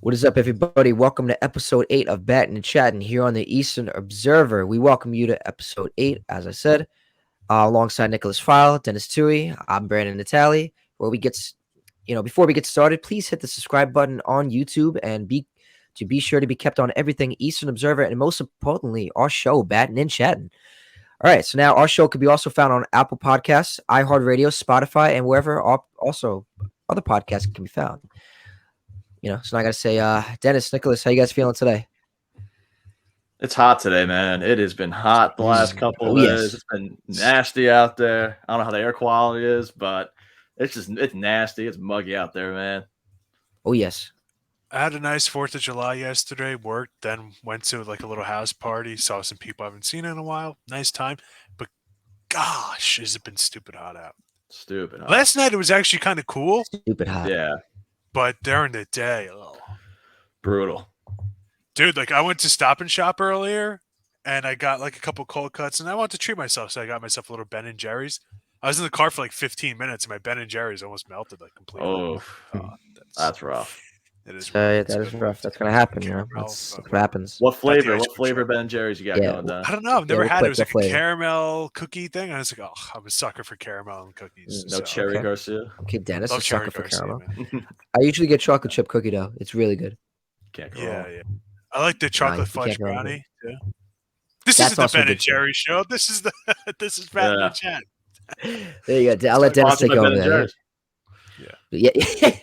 What is up, everybody? Welcome to episode 8 of Battin and Chattin here on the Eastern Observer. We welcome you to episode 8, as I said, alongside Nicholas File, Dennis Tui. I'm Brandon Natali. Before we get started, please hit the subscribe button on YouTube and be sure to be kept on everything Eastern Observer and most importantly, our show, Battin and Chattin. All right, so now our show can be also found on Apple Podcasts, iHeartRadio, Spotify, and wherever also other podcasts can be found. So now I got to say, Dennis, Nicholas, how you guys feeling today? It's hot today, man. It has been hot the last couple of days. Yes. It's been nasty out there. I don't know how the air quality is, but it's nasty. It's muggy out there, man. Oh, yes. I had a nice 4th of July yesterday, worked, then went to like a little house party, saw some people I haven't seen in a while. Nice time. But gosh, has it been stupid hot out. Stupid hot. Last night it was actually kind of cool. Stupid hot. Yeah. But during the day, brutal. Dude, like I went to Stop and Shop earlier and I got like a couple cold cuts and I wanted to treat myself. So I got myself a little Ben and Jerry's. I was in the car for like 15 minutes and my Ben and Jerry's almost melted like completely. Oh, that's rough. It is rough. That is rough. That's going to happen, That's what happens. What flavor Ben and Jerry's you got going down? I don't know. I've never had it. It was like a caramel cookie thing. I was like, oh, I'm a sucker for caramel and cookies. No Cherry Garcia? Okay, Dennis, a sucker for caramel. Man. I usually get chocolate chip cookie, though. It's really good. Can't go wrong. I like the chocolate fudge brownie. Yeah. This That's isn't the Ben and Jerry show. This is Battin and Chat. There you go. I'll let Dennis take over there. Yeah.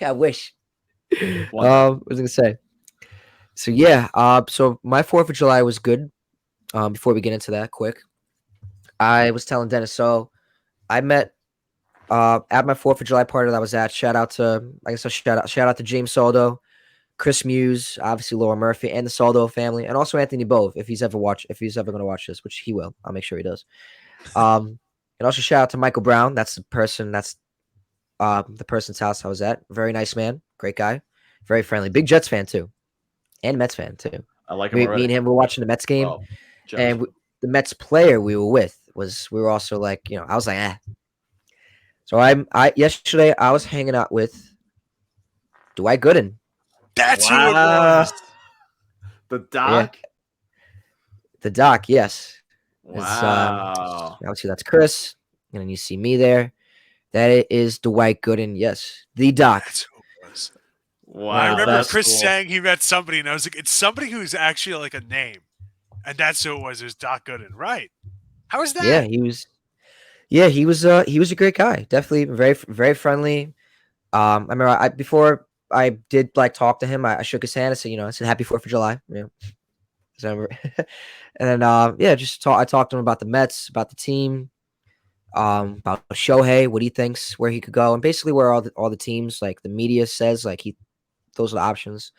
I wish. What was I gonna say? So yeah, so my 4th of July was good. Before we get into that, quick, I was telling Dennis. So I met at my 4th of July party that I was at. Shout out to James Soldo, Chris Muse, obviously Laura Murphy, and the Soldo family, and also Anthony Bove if he's ever going to watch this, which he will. I'll make sure he does. And also shout out to Michael Brown. That's the person's house I was at. Very nice man, great guy, very friendly, big Jets fan too, and Mets fan too. I like him. Me and him were watching the Mets game, and the Mets player we were with we were also like, I was like, eh. So yesterday I was hanging out with Dwight Gooden. That's who it was. The Doc. Yeah. The Doc, yes. Wow. Obviously that's Chris, and then you see me there. That is Dwight Gooden. Yes, the Doc. That's who it was. Wow. I remember Chris saying he met somebody, and I was like, it's somebody who's actually like a name, and that's who it was. It was Doc Gooden, right? How was that? Yeah, he was. Yeah, he was a great guy. Definitely very, very friendly. I remember before I did like talk to him, I shook his hand. I said Happy 4th of July. So and then I talked to him about the Mets, about the team. About Shohei, what he thinks, where he could go, and basically where all the teams, like the media says, like those are the options.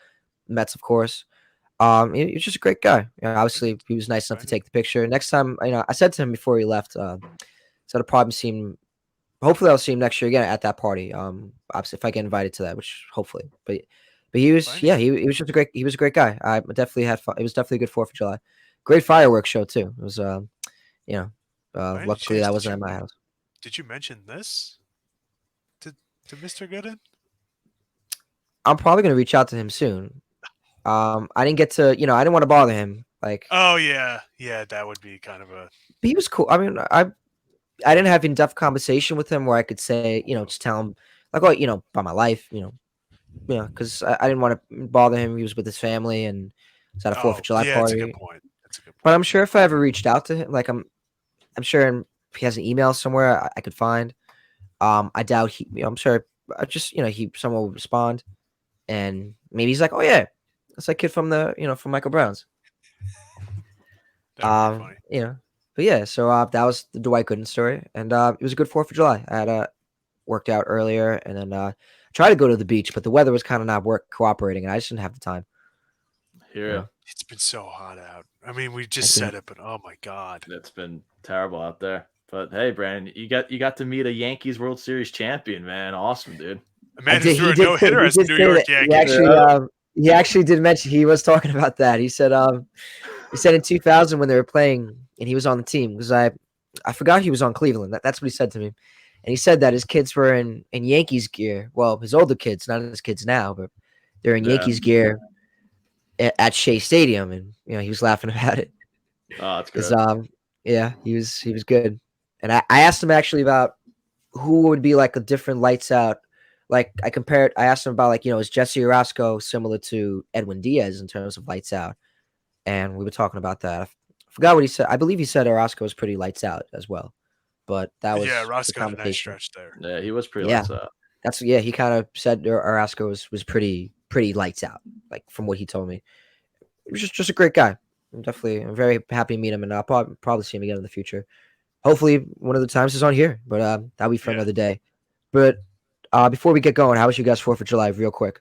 Mets, of course. He's just a great guy. Obviously, he was nice enough to take the picture. Next time, I said to him before he left, so hopefully I'll see him next year again at that party. Obviously, if I get invited to that, which hopefully, but he was, he was just he was a great guy. I definitely had fun. It was definitely a good 4th of July. Great fireworks show too. It was, luckily that wasn't at my house. Did you mention this to Mr. Gooden? I'm probably gonna reach out to him soon. I didn't get to, I didn't want to bother him. Like, oh yeah, that would be kind of a. But he was cool. I mean, I didn't have in-depth conversation with him where I could say, just tell him like, about my life, because I didn't want to bother him. He was with his family and it's at a 4th of July party. That's a good point. But I'm sure if I ever reached out to him, like I'm sure he has an email somewhere I could find. I doubt I'm sure someone will respond, and maybe he's like, oh yeah, that's that kid from from Michael Brown's. But yeah, so that was the Dwight Gooden story, and it was a good 4th of July. I had worked out earlier, and then tried to go to the beach, but the weather was kind of not cooperating, and I just didn't have the time. It's been so hot out. I mean, we just said it, but oh my god, it's been terrible out there. But hey, Brandon, you got to meet a Yankees World Series champion, man. Awesome, dude. A man who threw a no-hitter as New York Yankees. He actually did mention, he was talking about that. He said in 2000 when they were playing and he was on the team, because I forgot he was on Cleveland. That's what he said to me. And he said that his kids were in Yankees gear. Well, his older kids, not his kids now, but They're in Yeah. Yankees gear at Shea Stadium, and he was laughing about it. Oh, that's Cause good. yeah, he was good. And I asked him actually about who would be like a different lights out. Like I asked him about like, is Jesse Orosco similar to Edwin Diaz in terms of lights out? And we were talking about that. I forgot what he said. I believe he said Orosco was pretty lights out as well. But that Yeah, was the Roscoe had a nice conversation. stretch there. Yeah, he was pretty Yeah. lights out. He kind of said Orosco was pretty lights out, like from what he told me. He was just a great guy. I'm very happy to meet him, and I'll probably see him again in the future. Hopefully, one of the times is on here, but that'll be for Yeah. another day. But before we get going, how was you guys 4th of July, real quick?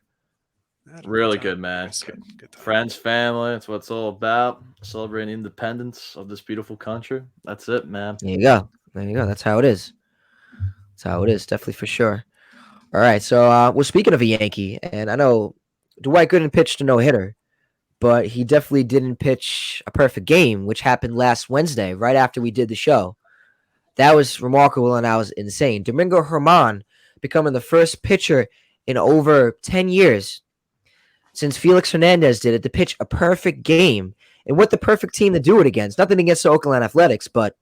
I had a Really time, good, like man. I said, good time. Friends, family. That's what it's all about. Celebrating independence of this beautiful country. That's it, man. There you go. That's how it is. That's how it is, definitely for sure. All right, so well, speaking of a Yankee, and I know Dwight Gooden pitched a no-hitter, but he definitely didn't pitch a perfect game, which happened last Wednesday, right after we did the show. That was remarkable, and that was insane. Domingo Germán becoming the first pitcher in over 10 years since Felix Hernandez did it to pitch a perfect game, and with the perfect team to do it against. Nothing against the Oakland Athletics, but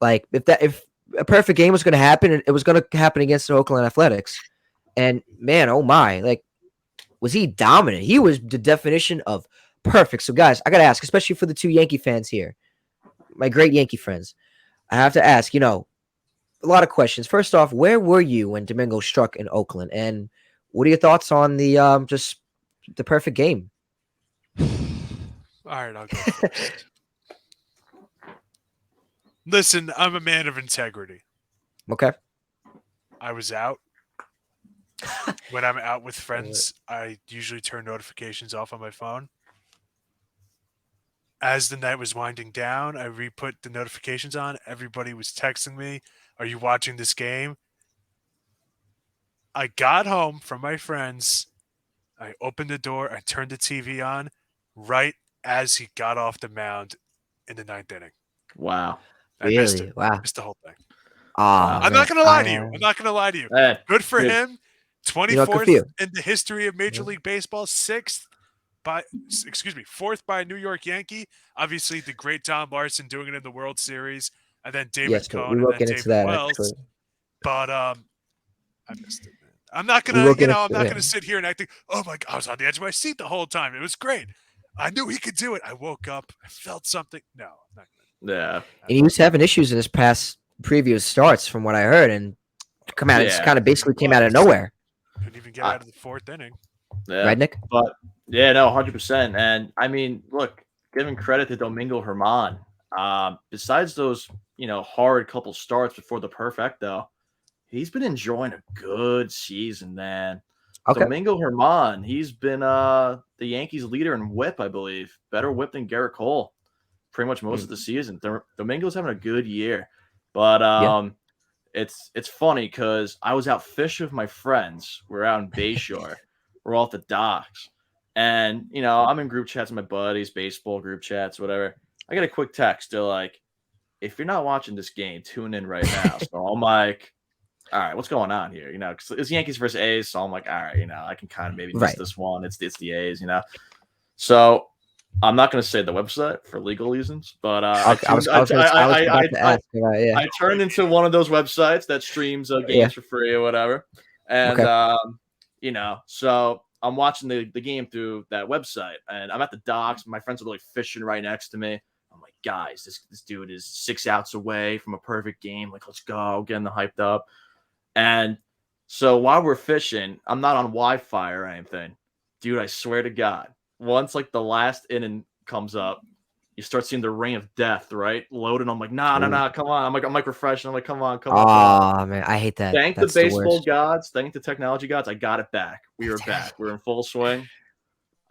like if a perfect game was going to happen, it was going to happen against the Oakland Athletics. And man, oh my, like was he dominant? He was the definition of perfect. So guys, I got to ask, especially for the two Yankee fans here, my great Yankee friends, I have to ask, a lot of questions. First off, where were you when Domingo struck in Oakland? And what are your thoughts on the just the perfect game? All right, I'll go first. Listen, I'm a man of integrity. Okay. I was out. When I'm out with friends, I usually turn notifications off on my phone. As the night was winding down, I re-put the notifications on. Everybody was texting me, "Are you watching this game?" I got home from my friends. I opened the door. I turned the TV on right as he got off the mound in the 9th inning. Wow. I missed Really? it. Wow. Missed the whole thing. Oh, I'm man. not going to lie to you. I'm not going to lie to you. Hey, Good for dude, him. Good for 24th you. in the history of Major League Baseball. 4th by a New York Yankee. Obviously, the great Don Larson doing it in the World Series, and then David Yes, Cohn, we and will then get into David that Wells. actually. But I missed it, man. I'm not We will gonna, get I'm into not it. gonna sit here and act like, oh my God, I was on the edge of my seat the whole time. It was great. I knew he could do it. I woke up. I felt something. No, I'm not gonna. yeah. And he was having issues in his previous starts, from what I heard, and it's Yeah. kind of basically came out of Was. nowhere, Couldn't even get I- out of the 4th inning. Yeah. right, Nick? But yeah, no, 100%. And I mean, look, giving credit to Domingo Germán. Besides those, hard couple starts before the perfecto, he's been enjoying a good season, man. Okay. Domingo Germán, he's been the Yankees' leader in WHIP, I believe. Better WHIP than Garrett Cole, pretty much most of the season. Domingo's having a good year, but Yeah. it's funny because I was out fishing with my friends. We're out in Bayshore. We're all at the docks, and I'm in group chats with my buddies, baseball group chats, whatever. I get a quick text. They're like, "If you're not watching this game, tune in right now." So I'm like, all right, what's going on here? Because it's Yankees versus A's, so I'm like, all right, I can kind of maybe miss Right. this one. It's the A's, So I'm not going to say the website for legal reasons, but I was about to ask about, yeah. I turned into one of those websites that streams games for free or whatever, and so I'm watching the game through that website, and I'm at the docks. My friends are like fishing right next to me. I'm like, guys, this dude is 6 outs away from a perfect game. Like, let's go, getting the hyped up. And so while we're fishing, I'm not on Wi-Fi or anything. Dude, I swear to God, once like the last inning comes up, you start seeing the ring of death, right? Loading. I'm like, nah, come on. I'm like refreshing. I'm like, come on. Oh man, I hate that. Thank That's the the baseball worst. gods. Thank the technology gods. I got it back. We were back. We were in full swing.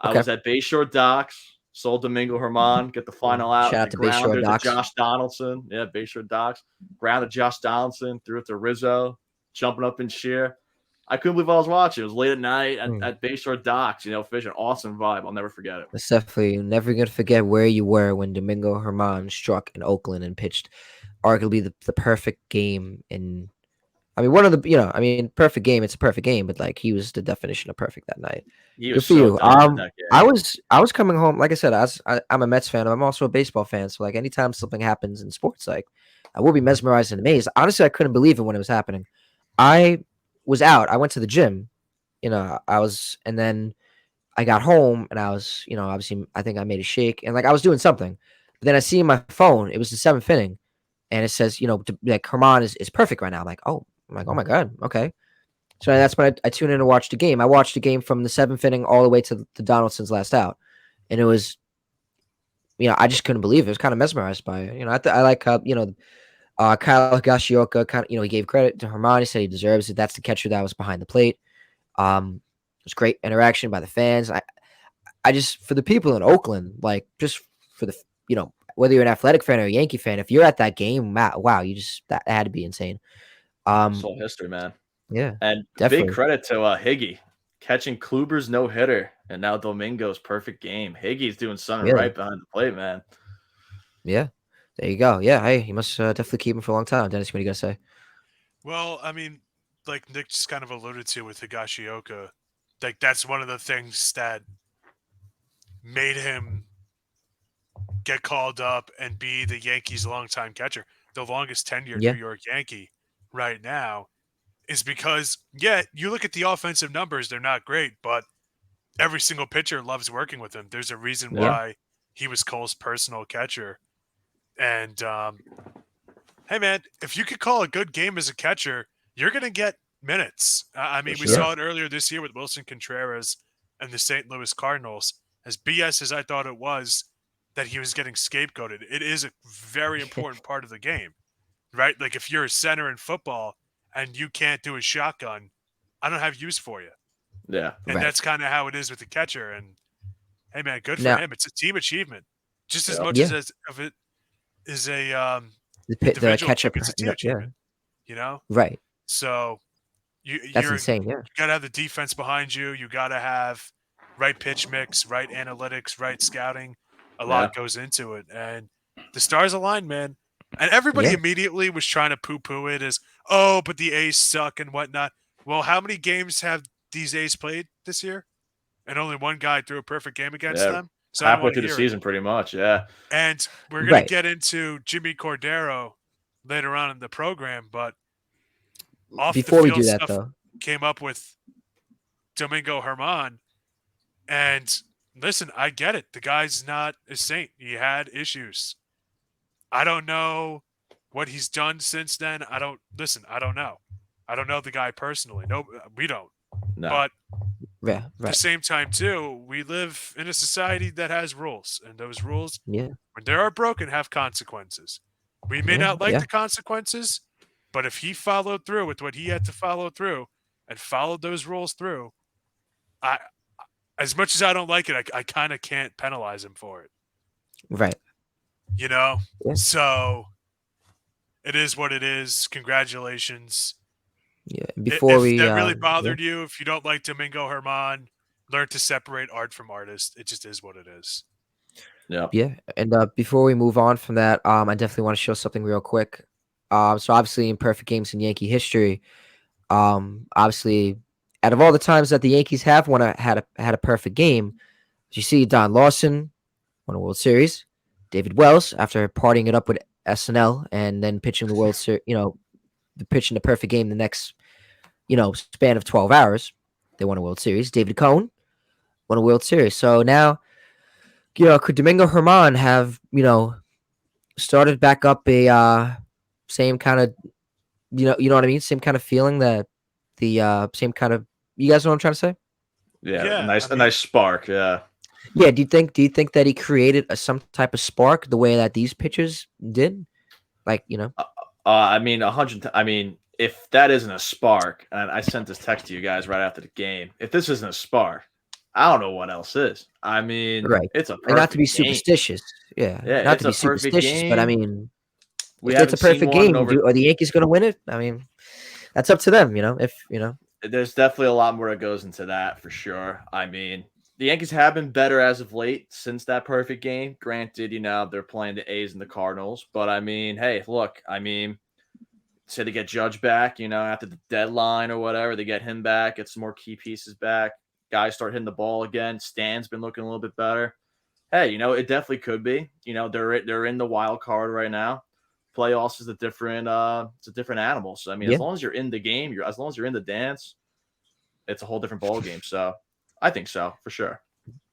I Okay. was at Bayshore Docks. Sold Domingo Germán. Get the final out. Shout out The to Bayshore grounder to Docks. Josh Donaldson. Yeah, Bayshore Docks. Grounded Josh Donaldson. Threw it to Rizzo. Jumping up in cheer. I couldn't believe I was watching. It was late at night at Bayshore Docks, fishing. Awesome vibe. I'll never forget it. It's definitely never gonna forget where you were when Domingo Germán struck in Oakland and pitched arguably the perfect game in I mean, one of the I mean, perfect game. It's a perfect game, but like he was the definition of perfect that night. He was Good for so you. dominant that I game. was coming home. Like I said, I'm a Mets fan. I'm also a baseball fan. So like anytime something happens in sports, like I will be mesmerized and amazed. Honestly, I couldn't believe it when it was happening. I was out. I went to the gym. I was, and then I got home and I was, obviously I think I made a shake and like I was doing something. But then I see in my phone, it was the seventh inning, and it says, like Herman is perfect right now. I'm like, oh my god, okay. So that's when I tuned in to watch the game. I watched the game from the seventh inning all the way to Donaldson's last out, and it was, I just couldn't believe it. I was kind of mesmerized by it. I like how Kyle Higashioka kind of, he gave credit to Herman. He said he deserves it. That's the catcher that was behind the plate. It was great interaction by the fans. I just for the people in Oakland, like just for the whether you're an Athletic fan or a Yankee fan, if you're at that game, wow, you just that had to be insane. It's Um, all history, man. yeah, And big definitely. credit to Higgy catching Kluber's no hitter and now Domingo's perfect game. Higgy's doing something Yeah, right behind the plate, man. yeah. There you go. Yeah, hey, you must definitely keep him for a long time. Dennis, what do you gotta say? Well, I mean, like Nick just kind of alluded to with Higashioka, like that's one of the things that made him get called up and be the Yankees' longtime catcher, the longest tenured New Yeah, York Yankee right now, is because, yeah, you look at the offensive numbers, they're not great, but every single pitcher loves working with him. There's a reason yeah, why he was Cole's personal catcher. And hey, man, if you could call a good game as a catcher, you're going to get minutes. I For mean, we yeah, sure. saw it earlier this year with Wilson Contreras and the St. Louis Cardinals. As BS as I thought it was that he was getting scapegoated, it is a very important part of the game, right? Like if you're a center in football and you can't do a shotgun, I don't have use for you. Yeah. And right. that's kind of how it is with the catcher. And hey, man, good for Now, him. It's a team achievement, just as Yep. much yeah, as of it is a the individual catcher, thing. It's a team yeah, achievement, you know. right. So That's you insane. Yeah, got to have the defense behind you. You got to have right pitch mix, right analytics, right scouting. A lot Yeah. goes into it, and the stars aligned, man. And everybody yeah, immediately was trying to poo-poo it as, oh, but the A's suck and whatnot. Well, how many games have these A's played this year? And only one guy threw a perfect game against Yeah. them. So I don't Halfway want to through the hear it. season, pretty much. Yeah. And we're going to right. get into Jimmy Cordero later on in the program, but off the Before we field do that, stuff though, came up with Domingo Herman. And listen, I get it. The guy's not a saint. He had issues. I don't know what he's done since then. I don't know. I don't know the guy personally. No, we don't. No. But yeah, at the right. same time, too, we live in a society that has rules. And those rules, Yeah, when they are broken, have consequences. We may yeah, not like yeah, the consequences, but if he followed through with what he had to follow through and followed those rules through, I, as much as I don't like it, I kind of can't penalize him for it. right. You know? Yeah, So it is what it is. Congratulations. yeah. Before If we, that really yeah. bothered you, if you don't like Domingo Herman, learn to separate art from artist. It just is what it is. Yep. Yeah, and before we move on from that, I definitely want to show something real quick. So obviously in perfect games in Yankee history, obviously out of all the times that the Yankees have had a perfect game, you see Don Lawson won a World Series, David Wells after partying it up with SNL and then pitching the World Series, pitching the perfect game the next, span of 12 hours, they won a World Series. David Cohn won a World Series. So now, could Domingo Herman have, started back up a same kind of you know what I mean, same kind of feeling that the same kind of you guys know what I'm trying to say? Yeah. Yeah, I A mean, nice spark. Yeah. Yeah, do you think that he created some type of spark the way that these pitchers did? Like, I mean, 100. I mean, if that isn't a spark, and I sent this text to you guys right after the game, if this isn't a spark, I don't know what else is. I mean, right. it's a Like not to be perfect game. superstitious. Yeah, Yeah, not it's to be a perfect supersticious, but I game. mean, We if it's a haven't seen perfect one in game, over. are the Yankees going to win it? I mean, that's up to them, if, There's definitely a lot more that goes into that for sure. I mean, the Yankees have been better as of late since that perfect game. Granted, they're playing the A's and the Cardinals, but I mean, hey, look, I mean, say they get Judge back, after the deadline or whatever, they get him back, get some more key pieces back. Guys start hitting the ball again. Stan's been looking a little bit better. Hey, it definitely could be. They're in the wild card right now. Playoffs is it's a different animal. So I mean, as Yeah, long as you're in the game, as long as you're in the dance, it's a whole different ball game. So I think so for sure.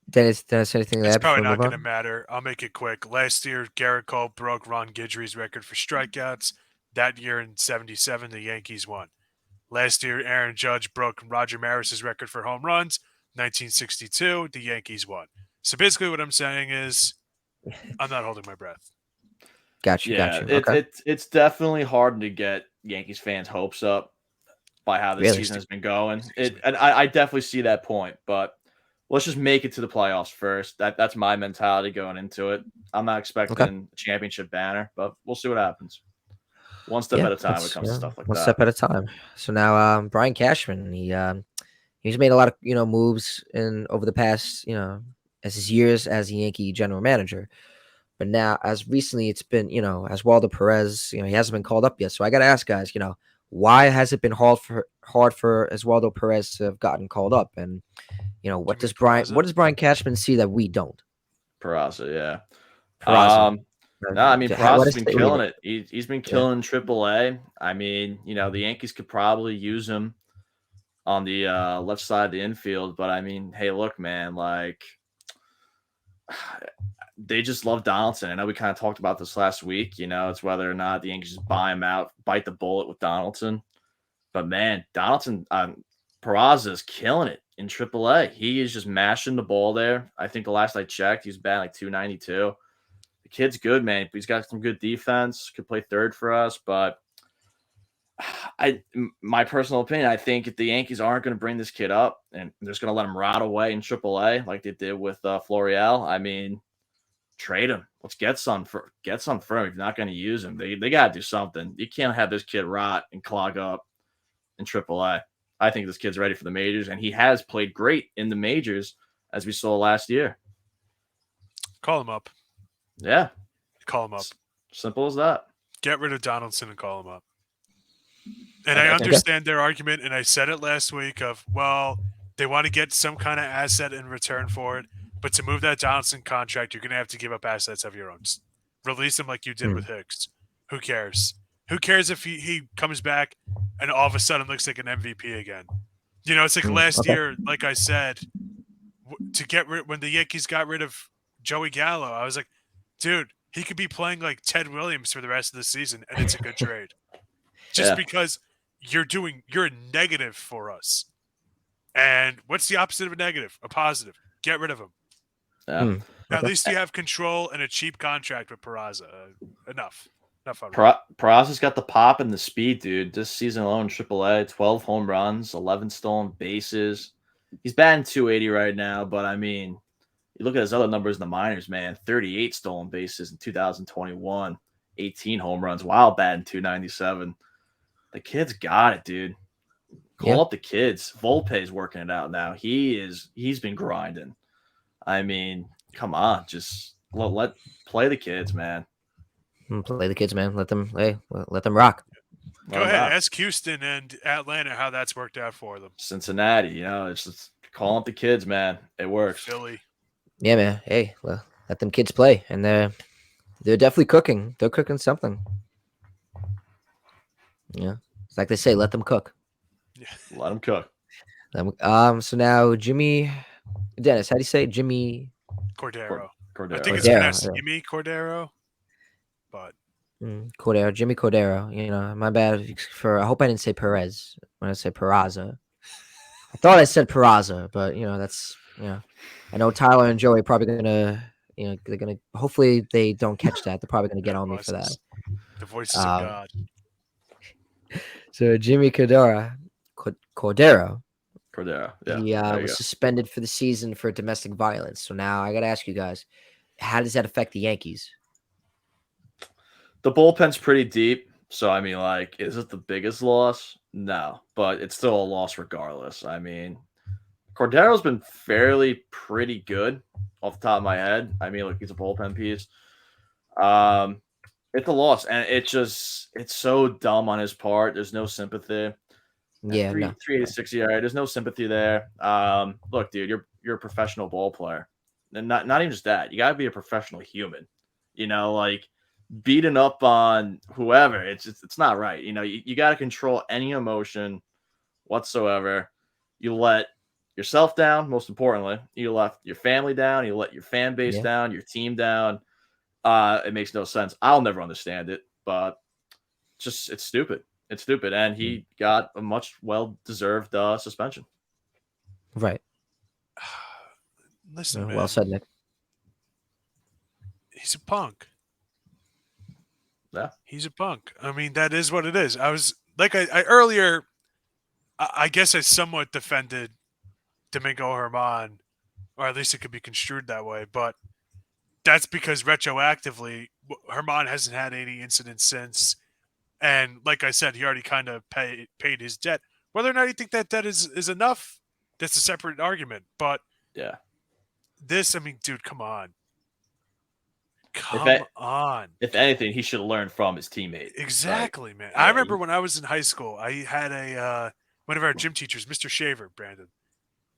Dennis, anything to It's add probably before we not move going to on? matter. I'll make it quick. Last year, Garrett Cole broke Ron Guidry's record for strikeouts. That year in '77, the Yankees won. Last year, Aaron Judge broke Roger Maris's record for home runs. 1962, the Yankees won. So basically, what I'm saying is, I'm not holding my breath. Got Yeah, you. it's Okay, it's it's definitely hard to get Yankees fans' hopes up by how this really? season has been going. Excuse me. And I definitely see that point, but let's just make it to the playoffs first. That's my mentality going into it. I'm not Okay, expecting a championship banner, but we'll see what happens. One step yeah. at a time when it Let's comes to stuff like one that. step at a time. So now, Brian Cashman, he's made a lot of moves in over the past as his years as the Yankee general manager. But now, as recently, it's been as Waldo Perez, he hasn't been called up yet. So I got to ask guys, why has it been hard for Oswaldo Perez to have gotten called up? And Do you mean What Peraza? does Brian Cashman see that we don't? Peraza, yeah. Peraza. No, I mean What Peraza's is been what do you killing mean? it. He's been Yeah. killing AAA. I mean, the Yankees could probably use him on the left side of the infield, but I mean, hey, look, man, like they just love Donaldson. I know we kind of talked about this last week. It's whether or not the Yankees just buy him out, bite the bullet with Donaldson. But man, Donaldson, Peraza is killing it in AAA. He is just mashing the ball there. I think the last I checked, he's batting like 292. The kid's good, man. He's got some good defense. Could play third for us, but my personal opinion, I think if the Yankees aren't going to bring this kid up and they're just going to let him rot away in AAA like they did with Florial, I mean, trade him. Let's get some for him. If you're not going to use him, they got to do something. You can't have this kid rot and clog up in AAA. I think this kid's ready for the majors, and he has played great in the majors as we saw last year. Call him up. Yeah, Call him up. simple as that. Get rid of Donaldson and call him up. And I I think understand their argument, and I said it last week of, well, they want to get some kind of asset in return for it, but to move that Donaldson contract, you're going to have to give up assets of your own. Just release him like you did Hmm. with Hicks. Who cares? Who cares if he comes back and all of a sudden looks like an MVP again? It's like last Okay. year, like I said, to get rid when the Yankees got rid of Joey Gallo, I was like, dude, he could be playing like Ted Williams for the rest of the season, and it's a good trade. Just Yeah. because you're a negative for us. And what's the opposite of a negative? A positive. Get rid of him. Yeah. Hmm. At Okay. least you have control and a cheap contract with Peraza. Enough already. Peraza's got the pop and the speed, dude. This season alone, AAA, 12 home runs, 11 stolen bases. He's batting 280 right now, but I mean, you look at his other numbers in the minors, man. 38 stolen bases in 2021, 18 home runs, while batting 297. The kid's got it, dude. Yeah. Call up the kids. Volpe's working it out now. He's been grinding. I mean, come on, just let play the kids, man. Play the kids, man. Let them rock. Go Let 'em ahead. rock. Ask Houston and Atlanta how that's worked out for them. Cincinnati, it's just call up the kids, man. It works. Philly. Yeah, man. Hey, let them kids play, and they're definitely cooking. They're cooking something. Yeah, it's like they say, let them cook. Let them cook. So now Dennis, how do you say it? Jimmy Cordero. Cordero. I think it's Cordero, pronounced yeah. Jimmy Cordero. But Cordero, Jimmy Cordero. My bad I hope I didn't say Perez when I said Peraza. I thought I said Peraza, but that's I know Tyler and Joey are probably gonna they're gonna hopefully they don't catch that. They're probably gonna get on me for that. The voices of God. So Jimmy Cordero, Cordero. Yeah. he there you was go. suspended for the season for domestic violence. So now I got to ask you guys, how does that affect the Yankees? The bullpen's pretty deep. So, I mean, like, is it the biggest loss? No, but it's still a loss regardless. I mean, Cordero's been fairly pretty good off the top of my head. I mean, like, he's a bullpen piece. Um, It's a loss, and it's so dumb on his part. There's no sympathy. At Yeah, no. 386 ERA, there's no sympathy there. Look, dude, you're a professional ball player, and not even just that. You gotta be a professional human. Like beating up on whoever. It's not right. You got to control any emotion whatsoever. You let yourself down. Most importantly, you left your family down. You let your fan base Yeah, down. Your team down. It makes no sense. I'll never understand it, but it's stupid. It's stupid, and mm, he got a much well-deserved suspension. right. Listen, Well man, said, Nick. he's a punk. Yeah, He's a punk. I mean, that is what it is. I was like, I earlier, I guess I somewhat defended Domingo Herman, or at least it could be construed that way. But that's because retroactively, Herman hasn't had any incidents since. And like I said, he already kind of paid his debt. Whether or not you think that debt is enough, that's a separate argument. But yeah. this, I mean, dude, come on. If Come on. if anything, he should learn from his teammate. Like, Exactly, man. I yeah, remember when I was in high school, I had one of our gym teachers, Mr. Shaver, Brandon.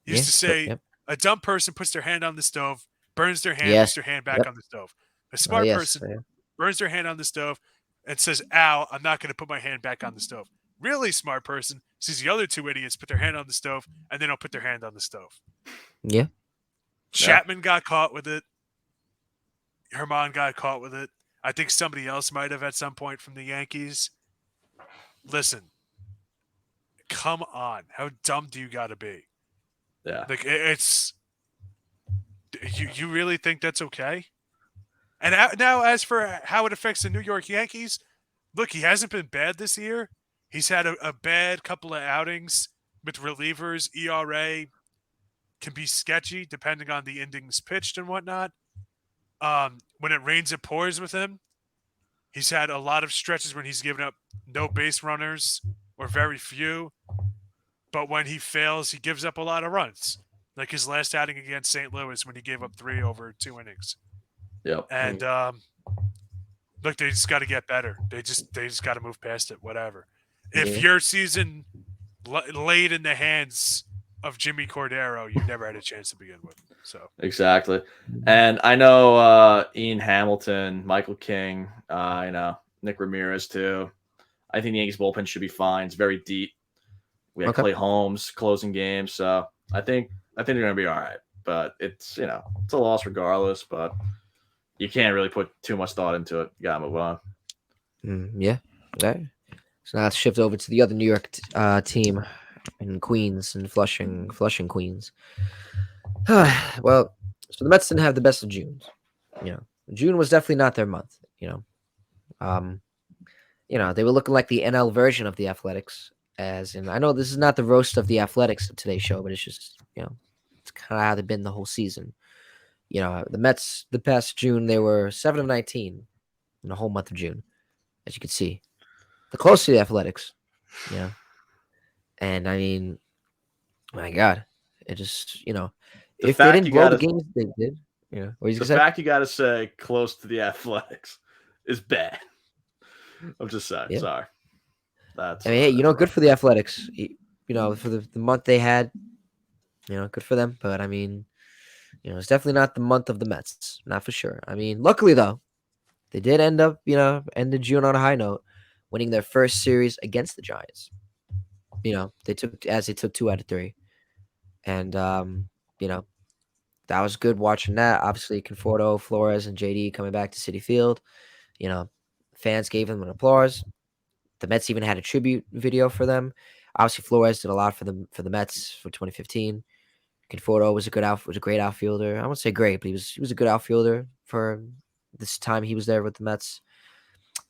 He used Yeah, to say, yep. a dumb person puts their hand on the stove, burns their hand, puts Yes. their hand back Yep. on the stove. A Oh, smart yes. person Yeah. burns their hand on the stove and says, "Ow, I'm not going to put my hand back on the stove." Really smart person sees the other two idiots put their hand on the stove and they don't put their hand on the stove. Yeah. yeah, Chapman got caught with it. Herman got caught with it. I think somebody else might have at some point from the Yankees. Listen, come on. How dumb do you got to be? yeah. Like, it's. You really think that's okay? And now, as for how it affects the New York Yankees, look, he hasn't been bad this year. He's had a bad couple of outings with relievers. ERA can be sketchy depending on the innings pitched and whatnot. When it rains, it pours with him. He's had a lot of stretches when he's given up no base runners or very few. But when he fails, he gives up a lot of runs. Like his last outing against St. Louis when he gave up 3 over 2 innings. Yep. And look, they just got to get better. They just got to move past it. Whatever. If Yeah. your season laid in the hands of Jimmy Cordero, you never had a chance to begin with. So Exactly. And I know Ian Hamilton, Michael King, Nick Ramirez too. I think the Yankees bullpen should be fine. It's very deep. We had Okay. Clay Holmes closing games, so I think they're gonna be all right. But it's it's a loss regardless. But you can't really put too much thought into it. You gotta move on. Yeah. Okay. So now let's shift over to the other New York team in Queens and Flushing, Queens. Well, so the Mets didn't have the best of Junes. June was definitely not their month. Um, they were looking like the NL version of the Athletics. As in, I know this is not the roast of the Athletics of today's show, but it's just it's kind of how they've been the whole season. The Mets the past June they were 7 of 19 in the whole month of June, as you can see. The close to the Athletics, and I mean, my God, it just The if they fact didn't you blow the gotta games they did, what you the say? fact you gotta say close to the Athletics is bad. I'm just saying. Yeah. Sorry. That's I mean, hey, that's good rough. for the Athletics. For the month they had, good for them. But I mean, it's definitely not the month of the Mets, not for sure. I mean, luckily though, they did end up, ended June on a high note, winning their first series against the Giants. They took 2 out of 3, and that was good watching that. Obviously, Conforto, Flores, and JD coming back to Citi Field. Fans gave them an applause. The Mets even had a tribute video for them. Obviously, Flores did a lot for the Mets for 2015. Conforto was a great outfielder. I won't say great, but he was a good outfielder for this time he was there with the Mets.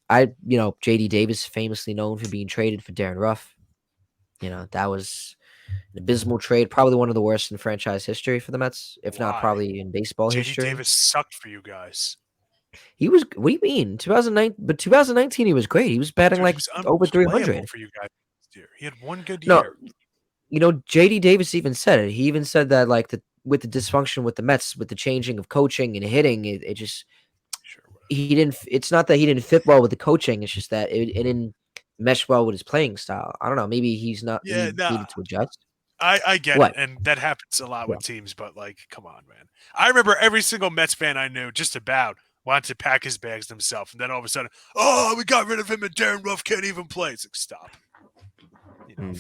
JD Davis famously known for being traded for Darren Ruff. That was an abysmal trade, probably one of the worst in franchise history for the Mets, if not why? probably in baseball JD history. Davis sucked for you guys. He was. What do you mean? 2009, but 2019 he was great. He was batting Dude, he like was over unplayable 300. for you guys this year. He had one good No, year. JD Davis even said it. He even said that with the dysfunction with the Mets, with the changing of coaching and hitting, it just Sure, he didn't. It's not that he didn't fit well with the coaching. It's just that it didn't mesh well with his playing style. I don't know. Maybe he's not. Yeah, He nah, needed to adjust. I get it, What? and that happens a lot Yeah. with teams. But like, come on, man. I remember every single Mets fan I knew, just about, wanted to pack his bags themselves, and then all of a sudden, oh, we got rid of him, and Darren Ruff can't even play. It's like, stop. You know,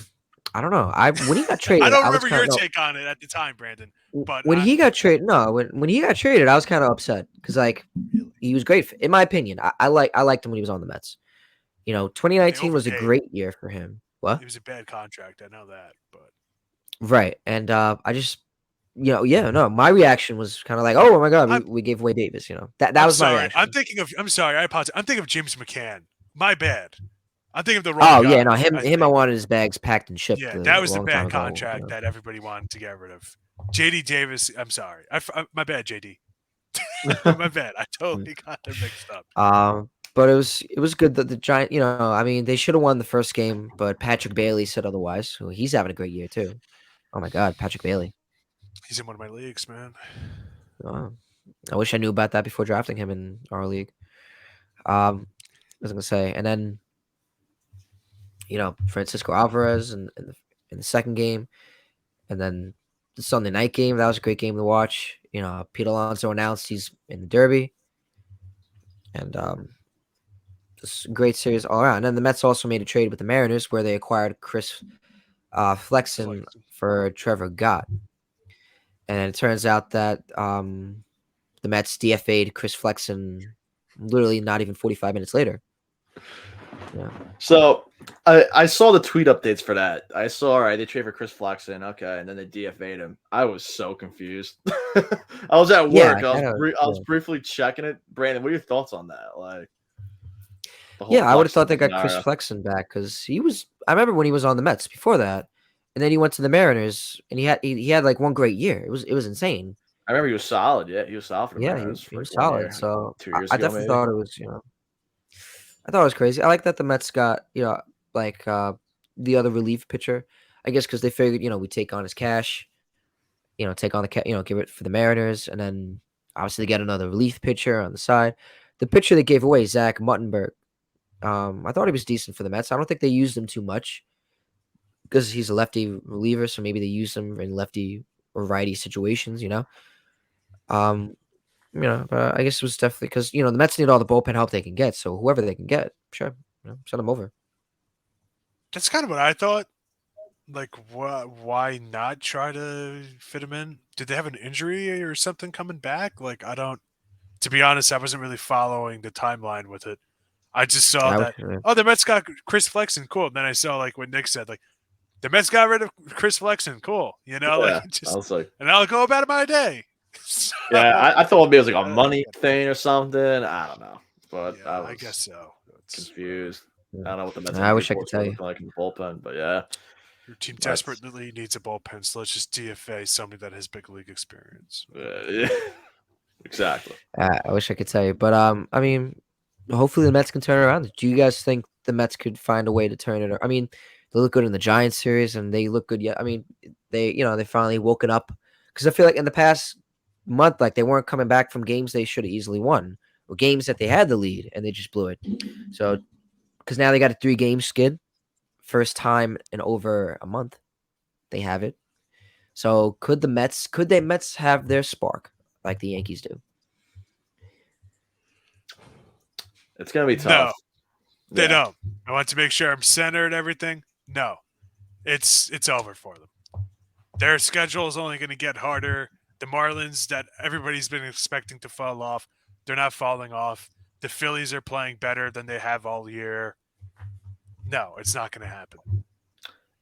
I don't know. When he got I traded, don't I was remember kind your of no. take on it at the time, Brandon, but When he got traded, no. When he got traded, I was kind of upset because like really, he was great. In my opinion, I liked him when he was on the Mets. they 2019 was a overpaid. great year for him. What? It was a bad contract. I know that, but Right. And I just yeah, no, my reaction was kind of like, oh my god, I'm we gave away Davis. That I'm was my sorry. reaction. I'm sorry. I apologize. I'm thinking of James McCann. My bad. I'm thinking of the wrong Oh yeah, guy. no, I him. I think. wanted his bags packed and shipped Yeah, a that was the long time bad ago. contract that everybody wanted to get rid of. JD Davis. I'm sorry. My bad, JD. My bad. I totally got them mixed up. But it was good that the Giant. I mean, they should have won the first game, but Patrick Bailey said otherwise. So he's having a great year too. Oh my God, Patrick Bailey. He's in one of my leagues, man. Oh, I wish I knew about that before drafting him in our league. I was gonna say, and then Francisco Alvarez in the second game, and then the Sunday night game. That was a great game to watch. Pete Alonso announced he's in the Derby, and just great series all around. And then the Mets also made a trade with the Mariners where they acquired Chris Flexen for Trevor Gott, and it turns out that the Mets DFA'd Chris Flexen literally not even 45 minutes later. Yeah. So I saw the tweet updates for that. I saw, all right, they trade for Chris Flexen, okay, and then they DFA'd him. I was so confused. I was at Yeah, work. I was briefly checking it. Brandon, what are your thoughts on that? Like the whole I would have thought Flexen they got Chris scenario. Flexen back because he was. I remember when he was on the Mets before that, and then he went to the Mariners, and he had like one great year. It was insane. I remember he was solid. Yeah, he was solid for the Yeah, Mariners he for was like 1 year, solid. So 2 years I ago definitely maybe. thought it was I thought it was crazy. I like that the Mets got like the other relief pitcher. I guess because they figured we take on his cash, take on the give it for the Mariners, and then obviously get another relief pitcher on the side. The pitcher they gave away, Zach Muttenberg. I thought he was decent for the Mets. I don't think they used him too much because he's a lefty reliever, so maybe they use him in lefty or righty situations. Um, but I guess it was definitely because the Mets need all the bullpen help they can get. So whoever they can get, sure, send them over. That's kind of what I thought. Like, why not try to fit him in? Did they have an injury or something coming back? Like, I don't. To be honest, I wasn't really following the timeline with it. I just saw I that. would, Oh, the Mets got Chris Flexen, cool. And then I saw like what Nick said, like the Mets got rid of Chris Flexen, cool. Like Yeah, it I just, was like, and I'll go about my day. So, yeah, I thought maybe it was like a money thing or something. I don't know, but yeah, I I guess was so. confused. yeah. I don't know what the Mets I injury wish I could reports were tell you. looking like in the bullpen, but yeah, Your team that's desperately needs a bullpen, so let's just DFA somebody that has big league experience. yeah, exactly. I wish I could tell you, but I mean, hopefully the Mets can turn it around. Do you guys think the Mets could find a way to turn it? I mean, they look good in the Giants series, and they look good. Yeah, I mean, they finally woken up because I feel like in the past month, like they weren't coming back from games they should have easily won or games that they had the lead and they just blew it. So because now they got a 3-game skid, first time in over a month, they have it. So could the Mets have their spark like the Yankees do? It's gonna be No, tough. they Yeah. don't. I want to make sure I'm centered. Everything. No, it's over for them. Their schedule is only going to get harder. The Marlins that everybody's been expecting to fall off, they're not falling off. The Phillies are playing better than they have all year. No, it's not going to happen.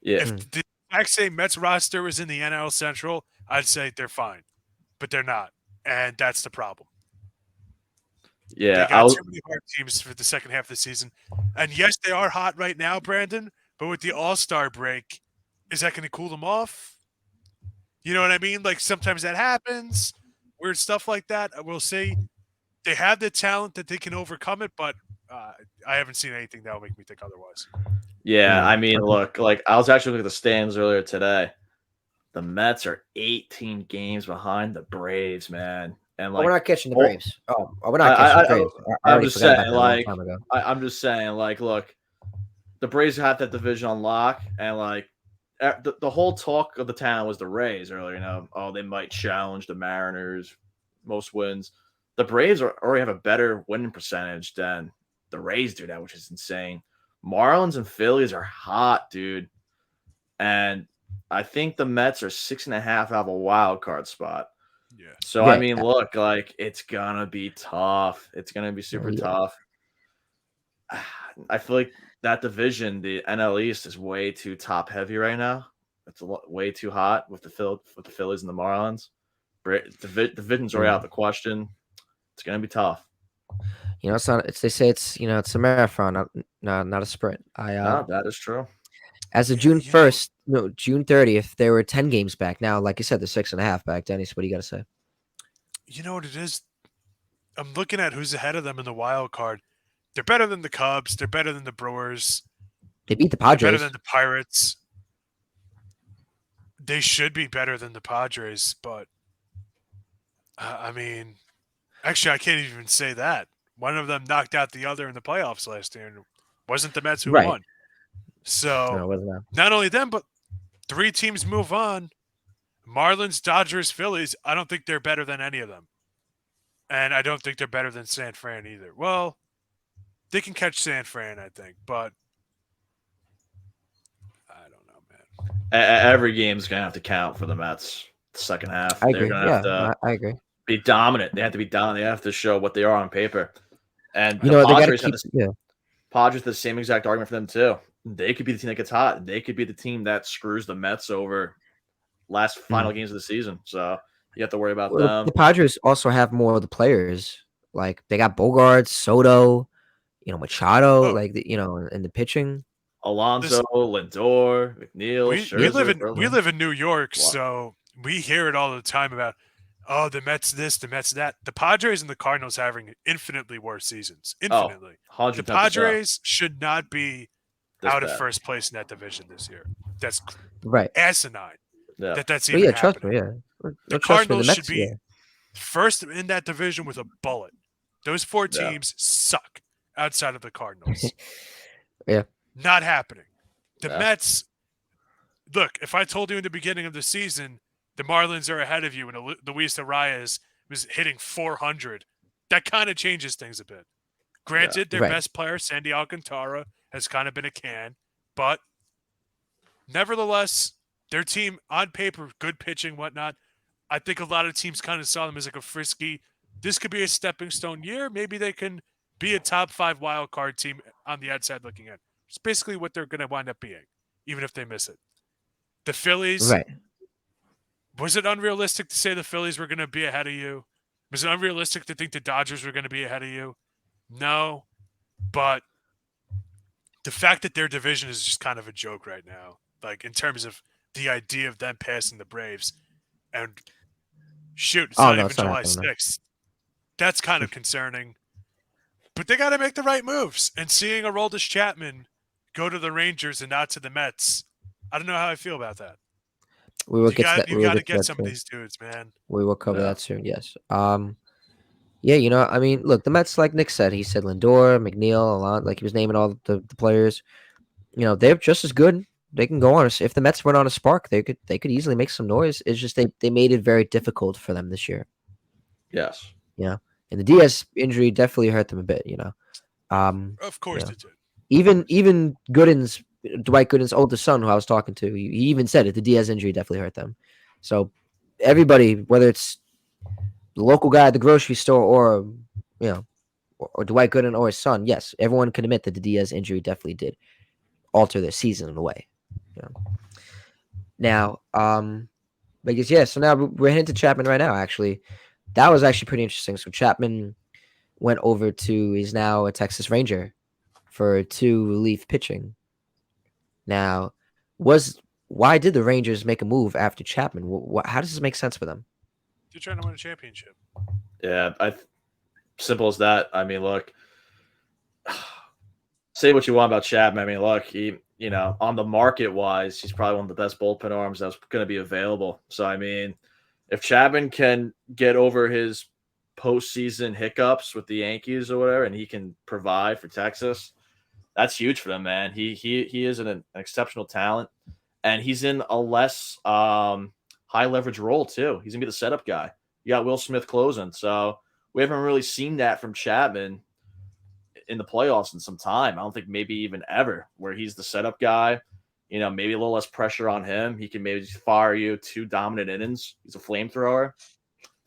Yeah. If the exact same Mets roster was in the NL Central, I'd say they're fine, but they're not, and that's the problem. Yeah. They got too many hard teams for the second half of the season, and yes, they are hot right now, Brandon. But with the All-Star break, is that going to cool them off? You know what I mean? Like sometimes that happens, weird stuff like that. We'll see. They have the talent that they can overcome it, but I haven't seen anything that will make me think otherwise. Yeah. I mean, Okay. look, like I was actually looking at the stands earlier today. The Mets are 18 games behind the Braves, man. And Oh, we're like, not catching the oh, Braves. Oh, we're not catching the Braves. I I'm already just forgot saying, about that a long like, time ago. I'm just saying, like, look, the Braves have that division on lock, and like, the whole talk of the town was the Rays earlier. You know, oh, they might challenge the Mariners, most wins. The Braves already have a better winning percentage than the Rays do now, which is insane. Marlins and Phillies are hot, dude, and I think the Mets are 6.5 out of a wild card spot. Yeah. So I Yeah, mean, look, like it's gonna be tough. It's gonna be super yeah. tough. I feel like that division, the NL East, is way too top heavy right now. It's way too hot with the Phillies and the Marlins. The division's already out of the question. It's gonna be tough. You know, it's not. It's they say it's it's a marathon, not a sprint. No, that is true. As of Yeah, June 1st, no, June 30th, there were 10 games back. Now, like I said, there's 6.5 back. Dennis, what do you got to say? you know what it is? I'm looking at who's ahead of them in the wild card. They're better than the Cubs. They're better than the Brewers. They beat the They're better Padres. than the Pirates. They should be better than the Padres, but I mean, actually, I can't even say that. One of them knocked out the other in the playoffs last year, and it wasn't the Mets who Right. won. So No, it wasn't that. not only them, but 3 teams move on. Marlins, Dodgers, Phillies. I don't think they're better than any of them, and I don't think they're better than San Fran either. Well, they can catch San Fran, I think, but I don't know, man. Every game's gonna have to count for the Mets. The second half, I they're agree. gonna have Yeah, to I agree. be dominant. They have to be dominant. They have to show what they are on paper. And You the know, they got to Padres have keep. this. Yeah. Padres the same exact argument for them too. They could be the team that gets hot. They could be the team that screws the Mets over last final games of the season. So you have to worry about Well, them. the Padres also have more of the players. Like they got Bogarts, Soto, Machado, Oh, in the pitching. Alonso, listen, Lindor, McNeil, we live Scherzer, in we Verlander. live in New York, Wow. so we hear it all the time about the Mets this, the Mets that. The Padres and the Cardinals having infinitely worse seasons. Oh, Infinitely. The 110%. Padres should not be This out of bad. first place in that division this year. That's Right. asinine Yeah. that's But even yeah, trust happening. me. Yeah. The No, trust me. The Cardinals should Mets. be Yeah. first in that division with a bullet. Those 4 Yeah. teams suck outside of the Cardinals. Yeah. Not happening. The Yeah. Mets, look, if I told you in the beginning of the season the Marlins are ahead of you and Luis Arias was hitting 400, that kind of changes things a bit. Granted, their Right. best player, Sandy Alcantara, has kind of been a can, but nevertheless, their team on paper, good pitching, whatnot. I think a lot of teams kind of saw them as like a frisky. This could be a stepping stone year. Maybe they can be a top 5 wild card team on the outside looking in. It's basically what they're going to wind up being, even if they miss it. The Phillies, Right. was it unrealistic to say the Phillies were going to be ahead of you? Was it unrealistic to think the Dodgers were going to be ahead of you? No, but the fact that their division is just kind of a joke right now, like in terms of the idea of them passing the Braves, and shoot, it's Oh not no, even it's not July happening. 6th. That's kind of concerning. But they got to make the right moves. And seeing Aroldis Chapman go to the Rangers and not to the Mets, I don't know how I feel about that. We will get to that. You We will got to get to get that some of soon. these dudes, man. We will cover Yeah. that soon. Yes. Yeah. I mean, look, the Mets, like Nick said, he said Lindor, McNeil, a lot. Like he was naming all the players. They're just as good. They can go on. If the Mets went on a spark, they could easily make some noise. It's just they made it very difficult for them this year. Yes. And the Diaz injury definitely hurt them a bit. Of course it did. Even Dwight Gooden's oldest son, who I was talking to, he even said it. The Diaz injury definitely hurt them. So everybody, whether it's the local guy at the grocery store or Dwight Gooden or his son, yes, everyone can admit that the Diaz injury definitely did alter their season in a way. Now, because yeah, so now we're heading to Chapman right now. Actually, that was actually pretty interesting. So Chapman went over to he's now a Texas Ranger for 2 relief pitching. Now, why did the Rangers make a move after Chapman? How does this make sense for them? They're trying to win a championship. Yeah. Simple as that. I mean, look, say what you want about Chapman. I mean, look, he, on the market wise, he's probably one of the best bullpen arms that's going to be available. So, I mean, if Chapman can get over his postseason hiccups with the Yankees or whatever, and he can provide for Texas, that's huge for them, man. He is an exceptional talent, and he's in a less high leverage role too. He's gonna be the setup guy. You got Will Smith closing, so we haven't really seen that from Chapman in the playoffs in some time. I don't think maybe even ever, where he's the setup guy. You know, maybe a little less pressure on him. He can maybe just fire you 2 dominant innings. He's a flamethrower.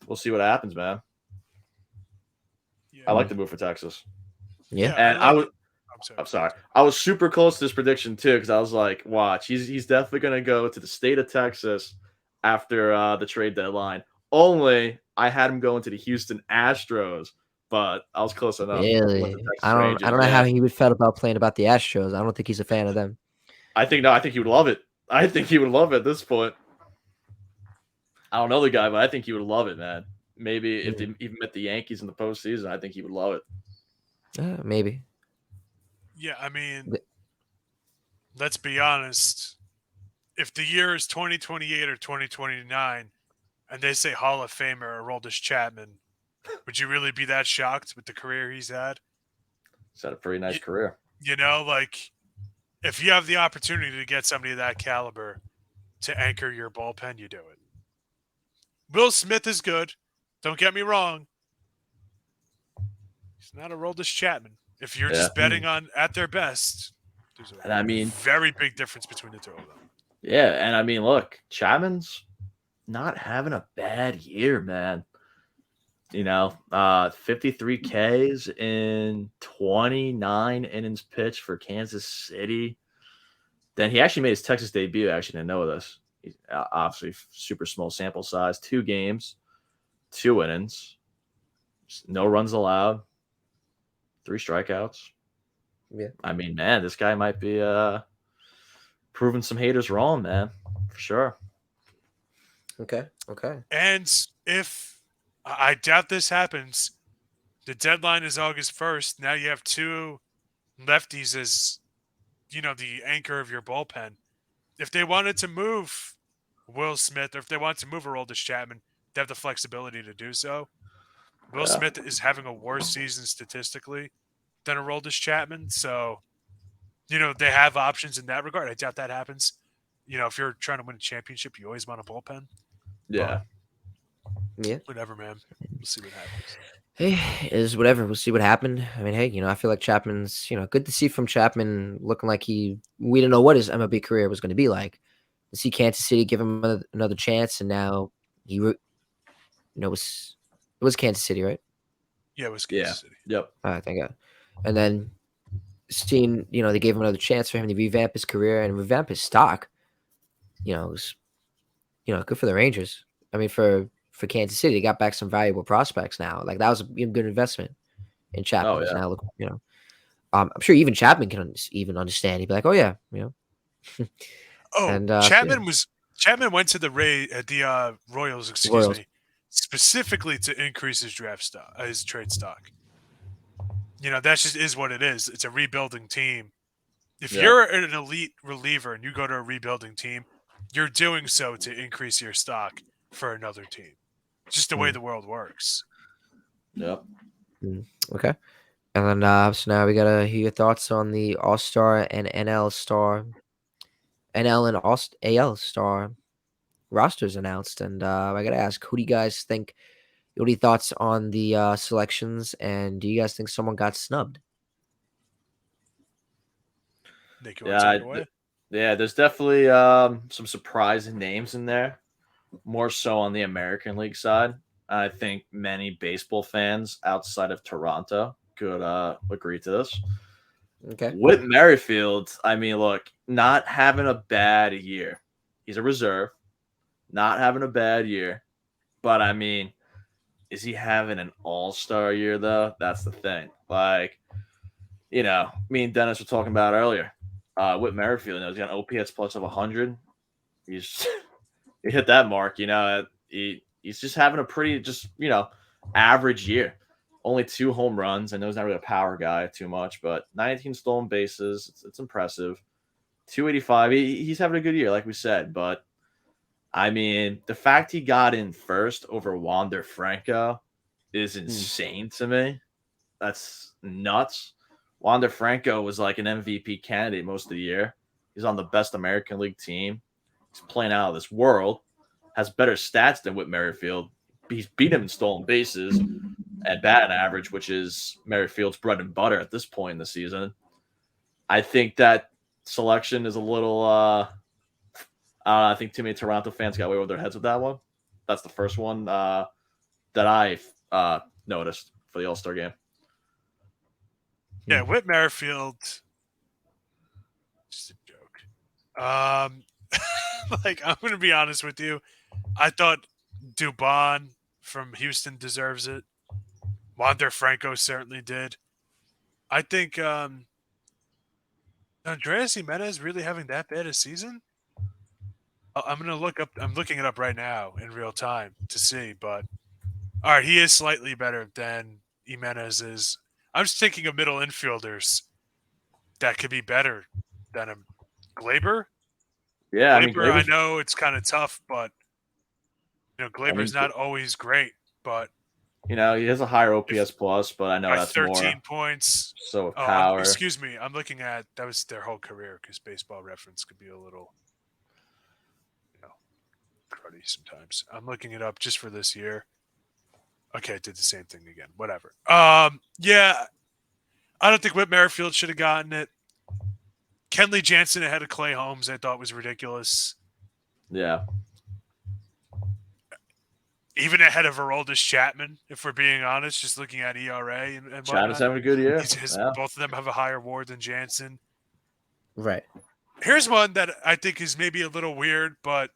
We'll see what happens, man. Yeah. I like the move for Texas. Yeah. And I'm I'm sorry. I was super close to this prediction too, because I was like, watch, he's definitely gonna go to the state of Texas after the trade deadline. Only I had him going to the Houston Astros, but I was close enough. He went to Really? Texas I Rangers. don't know how Yeah. he would felt about playing about the Astros. I don't think he's a fan of them. I think he would love it. I think he would love it at this point. I don't know the guy, but I think he would love it, man. Maybe if they even met the Yankees in the postseason, I think he would love it. Maybe. Yeah, I mean, let's be honest. If the year is 2028 or 2029 and they say Hall of Famer Aroldis Chapman, would you really be that shocked with the career he's had? He's had a pretty nice career. You know, like, if you have the opportunity to get somebody of that caliber to anchor your bullpen, you do it. Will Smith is good. Don't get me wrong. He's not Aroldis Chapman. If you're just betting on at their best, there's a very big difference between the two of them. Yeah, and I mean, look, Chapman's not having a bad year, man. You know, 53 Ks in 29 innings pitched for Kansas City. Then he actually made his Texas debut. I actually didn't know this. He's obviously super small sample size. 2 games, 2 innings, no runs allowed, 3 strikeouts. Yeah. I mean, man, this guy might be proving some haters wrong, man, for sure. Okay. And if I doubt this happens, the deadline is August 1st. Now you have 2 lefties as, you know, the anchor of your bullpen. If they wanted to move Will Smith, or if they wanted to move Aroldis Chapman, they have the flexibility to do so. Will Smith is having a worse season statistically than Aroldis Chapman, so, you know, they have options in that regard. I doubt that happens. You know, if you're trying to win a championship, you always want a bullpen. Yeah. Yeah. Whatever, man. We'll see what happens. Hey, is whatever. We'll see what happened. I mean, hey, you know, I feel like Chapman's, you know, good to see from Chapman looking like we didn't know what his MLB career was going to be like. To see Kansas City give him another chance, and now he, you know, it was Kansas City, right? Yeah, it was Kansas City. Yep. All right, thank God. And then seeing, you know, they gave him another chance for him to revamp his career and revamp his stock. You know, it was, you know, good for the Rangers. I mean, for Kansas City, they got back some valuable prospects now. Like, that was a good investment in Chapman. Oh, yeah. Now look, you know, I'm sure even Chapman can even understand. He'd be like, oh yeah, you know. And Chapman went to the Royals, Royals. me, specifically to increase his draft stock, his trade stock. You know, that just is what it is. It's a rebuilding team. If you're an elite reliever and you go to a rebuilding team, you're doing so to increase your stock for another team. It's just the way the world works. Yep. Okay. And then so now we gotta hear your thoughts on the All-Star and NL Star, NL and AL Star rosters announced, and I gotta ask, who do you guys think? What are your thoughts on the selections, and do you guys think someone got snubbed? Nick, you want to take it away? Yeah, there's definitely some surprising names in there, more so on the American League side. I think many baseball fans outside of Toronto could agree to this. Okay. Whit Merrifield, I mean, look, not having a bad year. He's a reserve, not having a bad year. But, I mean, is he having an all-star year, though? That's the thing. Like, you know, me and Dennis were talking about earlier. Whit Merrifield, you know, he's got an OPS plus of 100. He hit that mark, you know. He's just having a pretty, just, you know, average year. Only 2 home runs. I know he's not really a power guy too much, but 19 stolen bases. It's impressive. 285. He's having a good year, like we said. But, I mean, the fact he got in first over Wander Franco, is insane to me. That's nuts. Wander Franco was like an MVP candidate most of the year. He's on the best American League team. He's playing out of this world. Has better stats than Whit Merrifield. He's beat him in stolen bases and batting average, which is Merrifield's bread and butter at this point in the season. I think that selection is a little. I think too many Toronto fans got away with their heads with that one. That's the first one that I noticed for the All Star game. Yeah, Whit Merrifield, just a joke. Like, I'm going to be honest with you. I thought Dubon from Houston deserves it. Wander Franco certainly did. I think Andreas Jimenez really having that bad a season? I'm going to look up. I'm looking it up right now in real time to see. But all right, he is slightly better than Jimenez is. I'm just thinking of middle infielders that could be better than him. Glaber? Yeah, Glaber, I know it's kind of tough, but Glaber's not always great. But he has a higher OPS plus, but I know that's 13 more points. So power. Excuse me, I'm looking at that was their whole career because Baseball Reference could be a little, cruddy sometimes. I'm looking it up just for this year. Okay, I did the same thing again. Whatever. Yeah, I don't think Whit Merrifield should have gotten it. Kenley Jansen ahead of Clay Holmes, I thought was ridiculous. Yeah. Even ahead of Aroldis Chapman, if we're being honest, just looking at ERA and Chapman's having a good year. Both of them have a higher WAR than Jansen. Right. Here's one that I think is maybe a little weird, but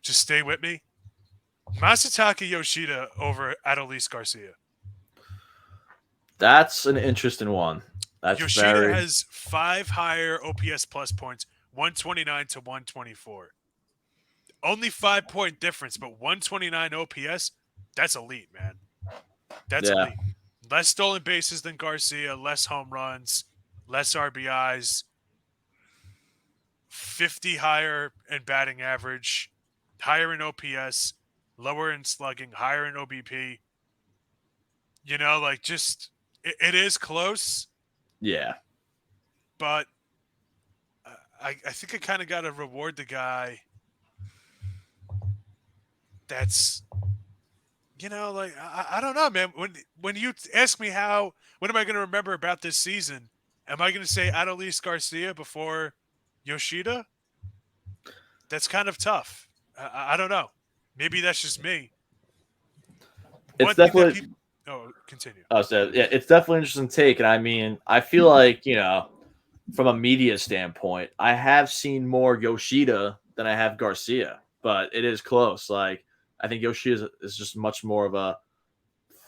just stay with me. Masataka Yoshida over Adolis Garcia. That's an interesting one. Yoshida has 5 higher OPS plus points, 129 to 124. Only 5-point difference, but 129 OPS, that's elite, man. That's elite. Less stolen bases than Garcia, less home runs, less RBIs, 50 higher in batting average, higher in OPS, lower in slugging, higher in OBP. It is close. Yeah. But I think I kind of got to reward the guy that's, I don't know, man. When you ask me what am I going to remember about this season, am I going to say Adolis Garcia before Yoshida? That's kind of tough. I don't know. Maybe that's just me. It's definitely. Continue. So yeah, it's definitely an interesting take, and I mean, I feel like from a media standpoint, I have seen more Yoshida than I have Garcia, but it is close. Like, I think Yoshida is just much more of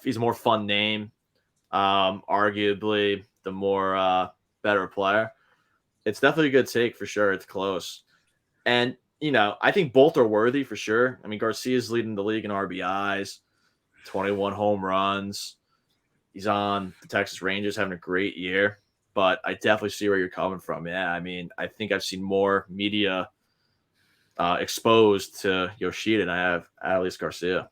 he's a more fun name, arguably the more better player. It's definitely a good take for sure. It's close, and I think both are worthy for sure. I mean, Garcia's leading the league in RBIs. 21 home runs. He's on the Texas Rangers having a great year, but I definitely see where you're coming from. Yeah, I mean, I think I've seen more media exposed to Yoshida than I have Adolis Garcia.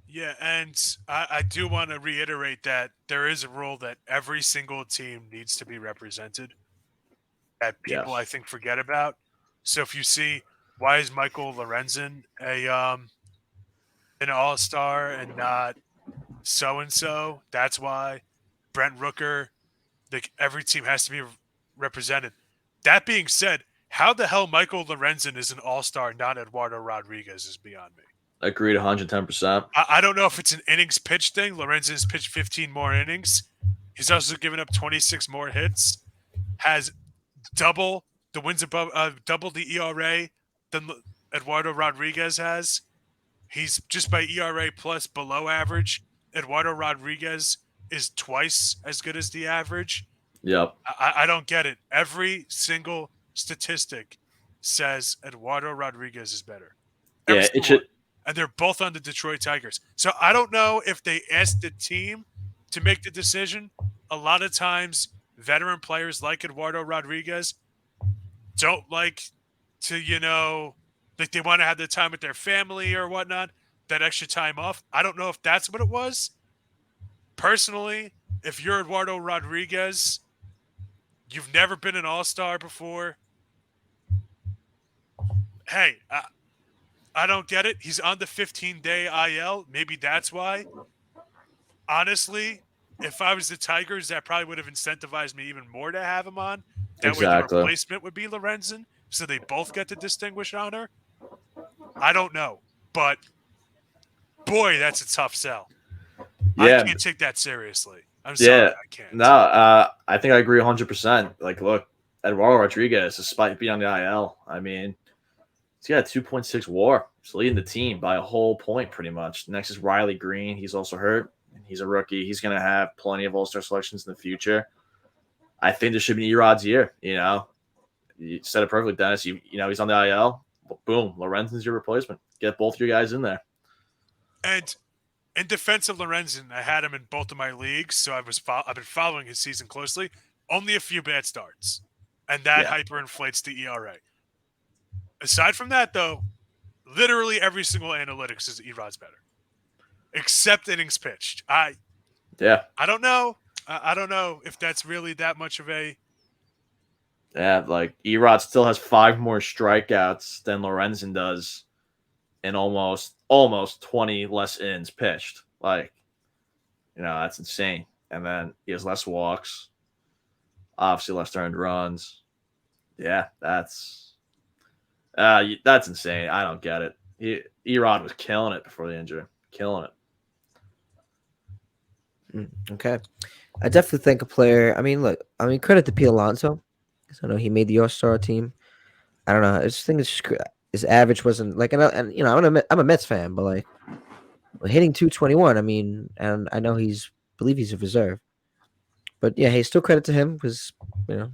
Yeah, and I do want to reiterate that there is a rule that every single team needs to be represented that people, I think, forget about. So if you see, why is Michael Lorenzen an all-star and not so-and-so? That's why. Brent Rooker, every team has to be represented. That being said, how the hell Michael Lorenzen is an all-star, not Eduardo Rodriguez, is beyond me. Agreed 110%. I don't know if it's an innings pitch thing. Lorenzen's pitched 15 more innings. He's also given up 26 more hits. Has double the wins above, double the ERA than Eduardo Rodriguez has. He's just by ERA plus below average. Eduardo Rodriguez is twice as good as the average. Yep. I don't get it. Every single statistic says Eduardo Rodriguez is better. Yeah, it should. And they're both on the Detroit Tigers. So I don't know if they asked the team to make the decision. A lot of times, veteran players like Eduardo Rodriguez don't like to, like they want to have the time with their family or whatnot, that extra time off. I don't know if that's what it was, personally, if you're Eduardo Rodriguez, you've never been an All-Star before. Hey, I don't get it. He's on the 15-day IL. Maybe that's why. Honestly, if I was the Tigers, that probably would have incentivized me even more to have him on. That way the Exactly. replacement would be Lorenzen, so they both get the distinguished honor. I don't know. But boy, that's a tough sell. I Yeah, can't take that seriously. I'm sorry, yeah. I can't. No, I think I agree 100%. Like, look, Eduardo Rodriguez, despite being on the IL, I mean, he's got a 2.6 WAR. He's leading the team by a whole point, pretty much. Next is Riley Green. He's also hurt, and he's a rookie. He's going to have plenty of All-Star selections in the future. I think this should be Erod's year. You said it perfectly, Dennis. He's on the IL. Boom, Lorenzen's your replacement. Get both your guys in there. And in defense of Lorenzen, I had him in both of my leagues, so I've been following his season closely. Only a few bad starts, and that Yeah. hyperinflates the ERA. Aside from that, though, literally every single analytics is Erod's better, except innings pitched. Yeah. I don't know. I don't know if that's really that much of a. Yeah, like Erod still has 5 more strikeouts than Lorenzen does and almost 20 less innings pitched. Like, that's insane. And then he has less walks, obviously less earned runs. Yeah, that's insane. I don't get it. Erod was killing it before the injury, killing it. Okay. I definitely think a player. I mean, look. I mean, credit to P. Alonso, because I know he made the All-Star team. I don't know. I just think his average wasn't like, and I'm a Mets fan, but like hitting 221. I mean, and I know believe he's a reserve, but yeah, hey, still credit to him because you know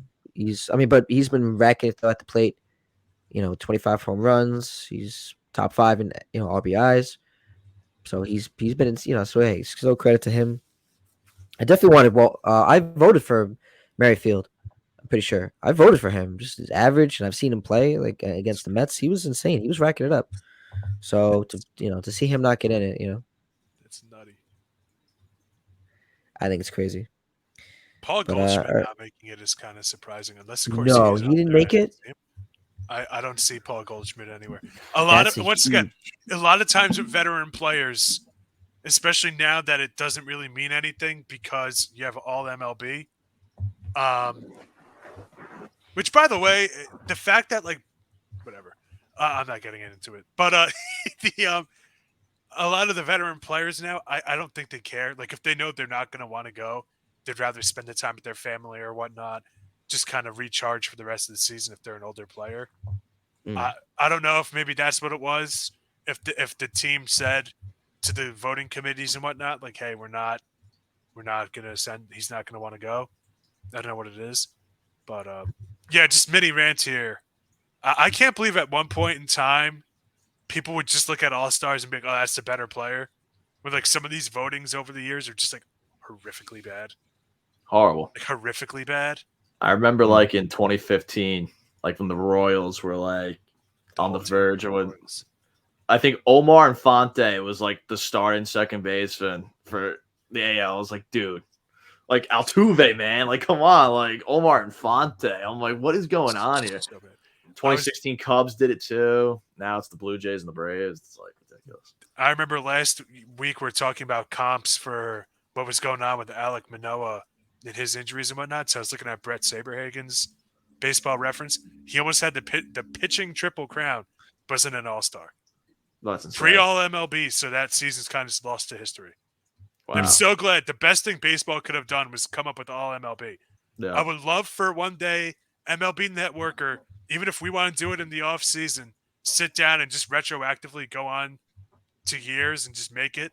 but he's been racking it though at the plate. 25 home runs. He's top 5 in RBIs. So he's been in, so hey, still credit to him. I definitely wanted. Well, I voted for Merrifield. I'm pretty sure I voted for him. Just his average, and I've seen him play like against the Mets. He was insane. He was racking it up. So to see him not get in it, It's nutty. I think it's crazy. Paul But Goldschmidt not making it is kind of surprising, unless of course he no, is he up didn't there. make it. I don't see Paul Goldschmidt anywhere. That's a Once huge. again, a lot of times with veteran players, especially now that it doesn't really mean anything because you have all MLB. Which, by the way, the fact that whatever, I'm not getting into it, but the a lot of the veteran players now, I don't think they care. Like if they know they're not going to want to go, they'd rather spend the time with their family or whatnot, just kind of recharge for the rest of the season if they're an older player. Mm. I don't know if maybe that's what it was. If the team said to the voting committees and whatnot, like, hey, we're not gonna send. He's not gonna want to go. I don't know what it is, but yeah, just mini rant here. I can't believe at one point in time people would just look at All Stars and be like, oh, that's the better player. When like some of these votings over the years are just like horrifically bad, Horrible. like horrifically bad. I remember like in 2015, like when the Royals were like on the verge of what I think Omar Infante was like the starting second baseman for the AL. I was like, dude, like Altuve, man, like come on, like Omar Infante. I'm like, what is going on here? So bad. 2016 Cubs did it too. Now it's the Blue Jays and the Braves. It's like ridiculous. I remember last week we are talking about comps for what was going on with Alec Manoah and his injuries and whatnot. So I was looking at Brett Saberhagen's baseball reference. He almost had the pitching triple crown, wasn't an All Star. That's insane. Pre All MLB, so that season's kind of lost to history. Wow. I'm so glad. The best thing baseball could have done was come up with All MLB. Yeah. I would love for one day MLB Network, or even if we want to do it in the off season, sit down and just retroactively go on to years and just make it,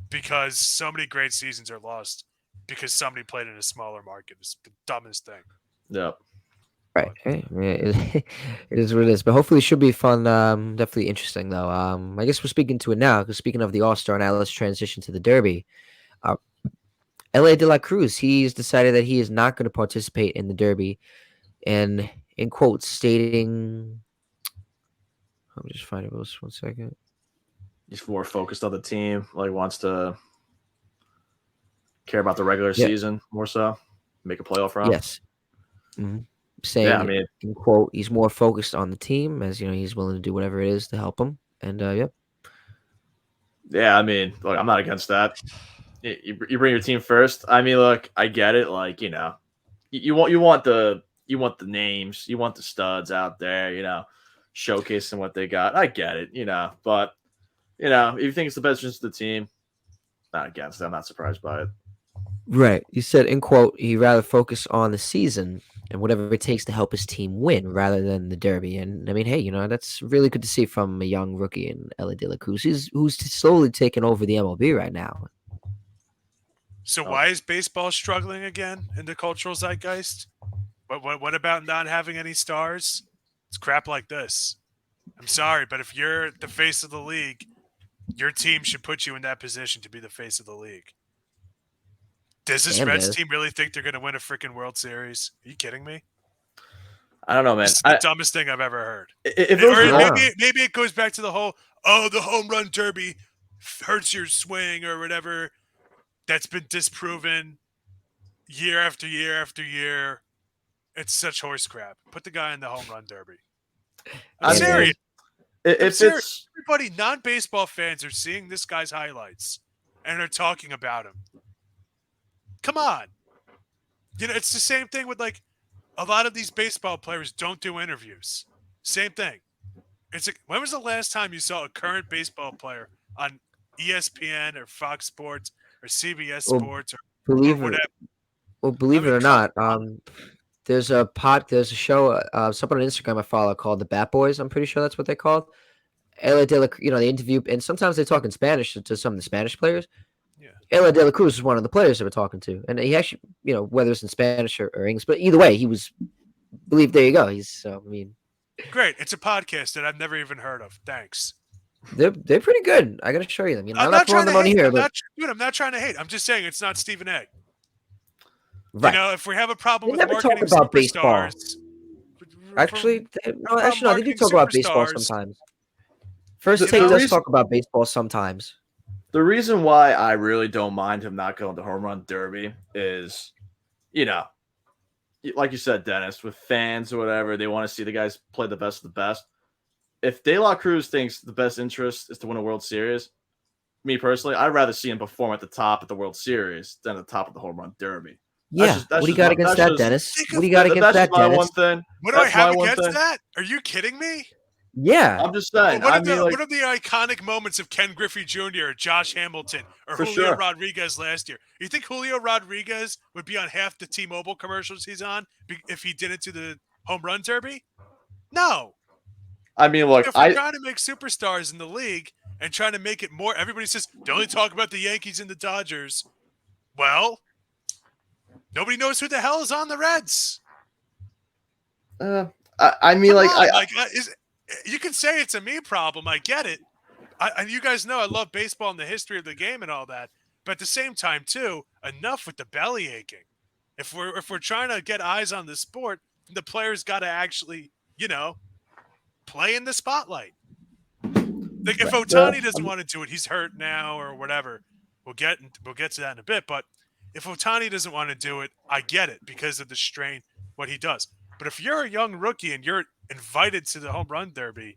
because so many great seasons are lost because somebody played in a smaller market. It's the dumbest thing. Yeah. Right. Hey, I mean, it is what it is. But hopefully it should be fun. Definitely interesting though. I guess we're speaking to it now because speaking of the All-Star now, let's transition to the Derby. LA De La Cruz, he's decided that he is not going to participate in the Derby, and in quotes stating, let me just find it. 1 second. He's more focused on the team. Like wants to. Care about the regular Yeah. season more so. Make a playoff run. Yes. hmm Yeah, I Saying mean, in quote, he's more focused on the team, as he's willing to do whatever it is to help him. And yeah, yeah, I mean, look, I'm not against that. You bring your team first. I mean, look, I get it. Like, you want the names, you want the studs out there, showcasing what they got. I get it, but if you think it's the best interest of the team, not against it. I'm not surprised by it. right. You said in quote, he'd rather focus on the season and whatever it takes to help his team win rather than the derby. And I mean, hey, that's really good to see from a young rookie in Ellie De La Cruz, who's slowly taking over the MLB right now. So Oh. why is baseball struggling again in the cultural zeitgeist? What about not having any stars? It's crap like this. I'm sorry, but if you're the face of the league, your team should put you in that position to be the face of the league. Does this Damn, Reds Dennis. team really think they're going to win a freaking World Series? Are you kidding me? I don't know, man. This is the dumbest thing I've ever heard. If it was Or real, maybe it goes back to the whole, the home run derby hurts your swing or whatever. That's been disproven year after year after year. It's such horse crap. Put the guy in the home run derby. I'm I mean, serious. if serious. it's Everybody, non-baseball fans are seeing this guy's highlights and are talking about him. Come on. It's the same thing with like a lot of these baseball players don't do interviews. Same thing. It's like, when was the last time you saw a current baseball player on ESPN or Fox Sports or CBS Well, Sports or believe whatever? it. Well, believe it or come not, on. there's a show, someone on Instagram I follow called the Bat Boys. I'm pretty sure that's what they're called. Ella De La, they interview, and sometimes they talk in Spanish to some of the Spanish players. Yeah. Ella De La Cruz is one of the players they were talking to, and he actually, whether it's in Spanish or English, but either way, he was. Believe there you go. Great. It's a podcast that I've never even heard of. Thanks. They're pretty good. I gotta show you them. I'm not trying throwing to them on hate. here, I'm but not trying to hate. I'm just saying it's not Stephen A. right. If we have a problem They with never talk marketing about baseball. superstars, Actually, no, they do marketing talk about baseball superstars, sometimes. First The- Take the does reason- talk about baseball sometimes. the reason why I really don't mind him not going to home run derby is, like you said, Dennis, with fans or whatever, they want to see the guys play the best of the best. If De La Cruz thinks the best interest is to win a World Series, me personally, I'd rather see him perform at the top of the World Series than at the top of the home run derby. Yeah. What do you got against that, Dennis? What do you got against That's that, my Dennis? one thing. what do I That's my have one against thing. that? Are you kidding me? Yeah. I'm just saying. What I are, mean, the, like, what are the iconic moments of Ken Griffey Jr. or Josh Hamilton or For Julio sure. Rodriguez last year? You think Julio Rodriguez would be on half the T-Mobile commercials he's on if he didn't do the home run derby? No. I mean, look, If we're trying to make superstars in the league and trying to make it more, everybody says they only talk about the Yankees and the Dodgers. Well, nobody knows who the hell is on the Reds. I mean, Come like, on, you can say it's a me problem. I get it. And you guys know I love baseball and the history of the game and all that. But at the same time, too, enough with the belly aching. If we're trying to get eyes on the sport, the players got to actually, play in the spotlight. Like if Ohtani doesn't want to do it, he's hurt now or whatever. We'll get to that in a bit. But if Ohtani doesn't want to do it, I get it because of the strain, what he does. But if you're a young rookie and you're invited to the home run derby,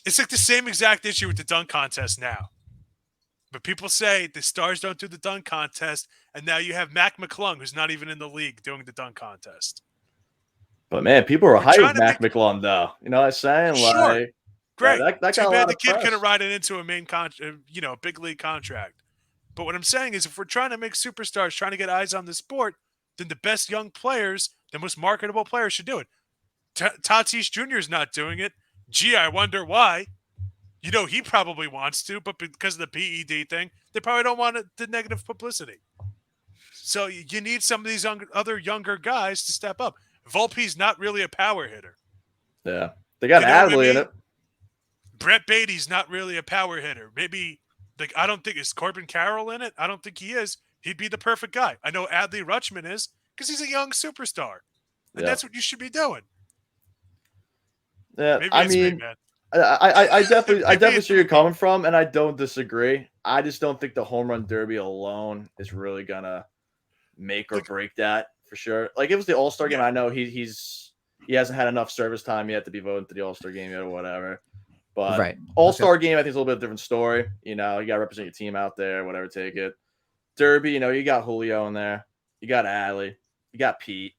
it's like the same exact issue with the dunk contest now. But people say the stars don't do the dunk contest, and now you have Mac McClung, who's not even in the league, doing the dunk contest. but man, people were We're hyped trying with to Mac McClung, though. You know what I'm saying? Sure. Like, Great. That got Too a bad lot the of kid press. couldn't ride it into a big league contract. But what I'm saying is, if we're trying to make superstars, trying to get eyes on the sport, then the best young players, the most marketable players, should do it. Tatis Jr. is not doing it. Gee, I wonder why. He probably wants to, but because of the PED thing, they probably don't want the negative publicity. So you need some of these other younger guys to step up. Volpe's not really a power hitter. Yeah, they got You know what I Adley in mean? it. Brett Beatty's not really a power hitter. Maybe, I don't think, is Corbin Carroll in it? I don't think he is. He'd be the perfect guy. I know Adley Rutschman is because he's a young superstar. And Yeah. that's what you should be doing. Yeah, Maybe I it's me, mean, man. I definitely see where you're coming from, and I don't disagree. I just don't think the home run derby alone is really gonna make or Like, break that for sure. Like it was the All Star game. yeah, I know he hasn't had enough service time yet to be voted to the All Star game yet or whatever. But Right. All Okay. Star game, I think is a little bit different story. You know, you got to represent your team out there, whatever. Take it. Derby, you know, you got Julio in there, you got Allie, you got Pete.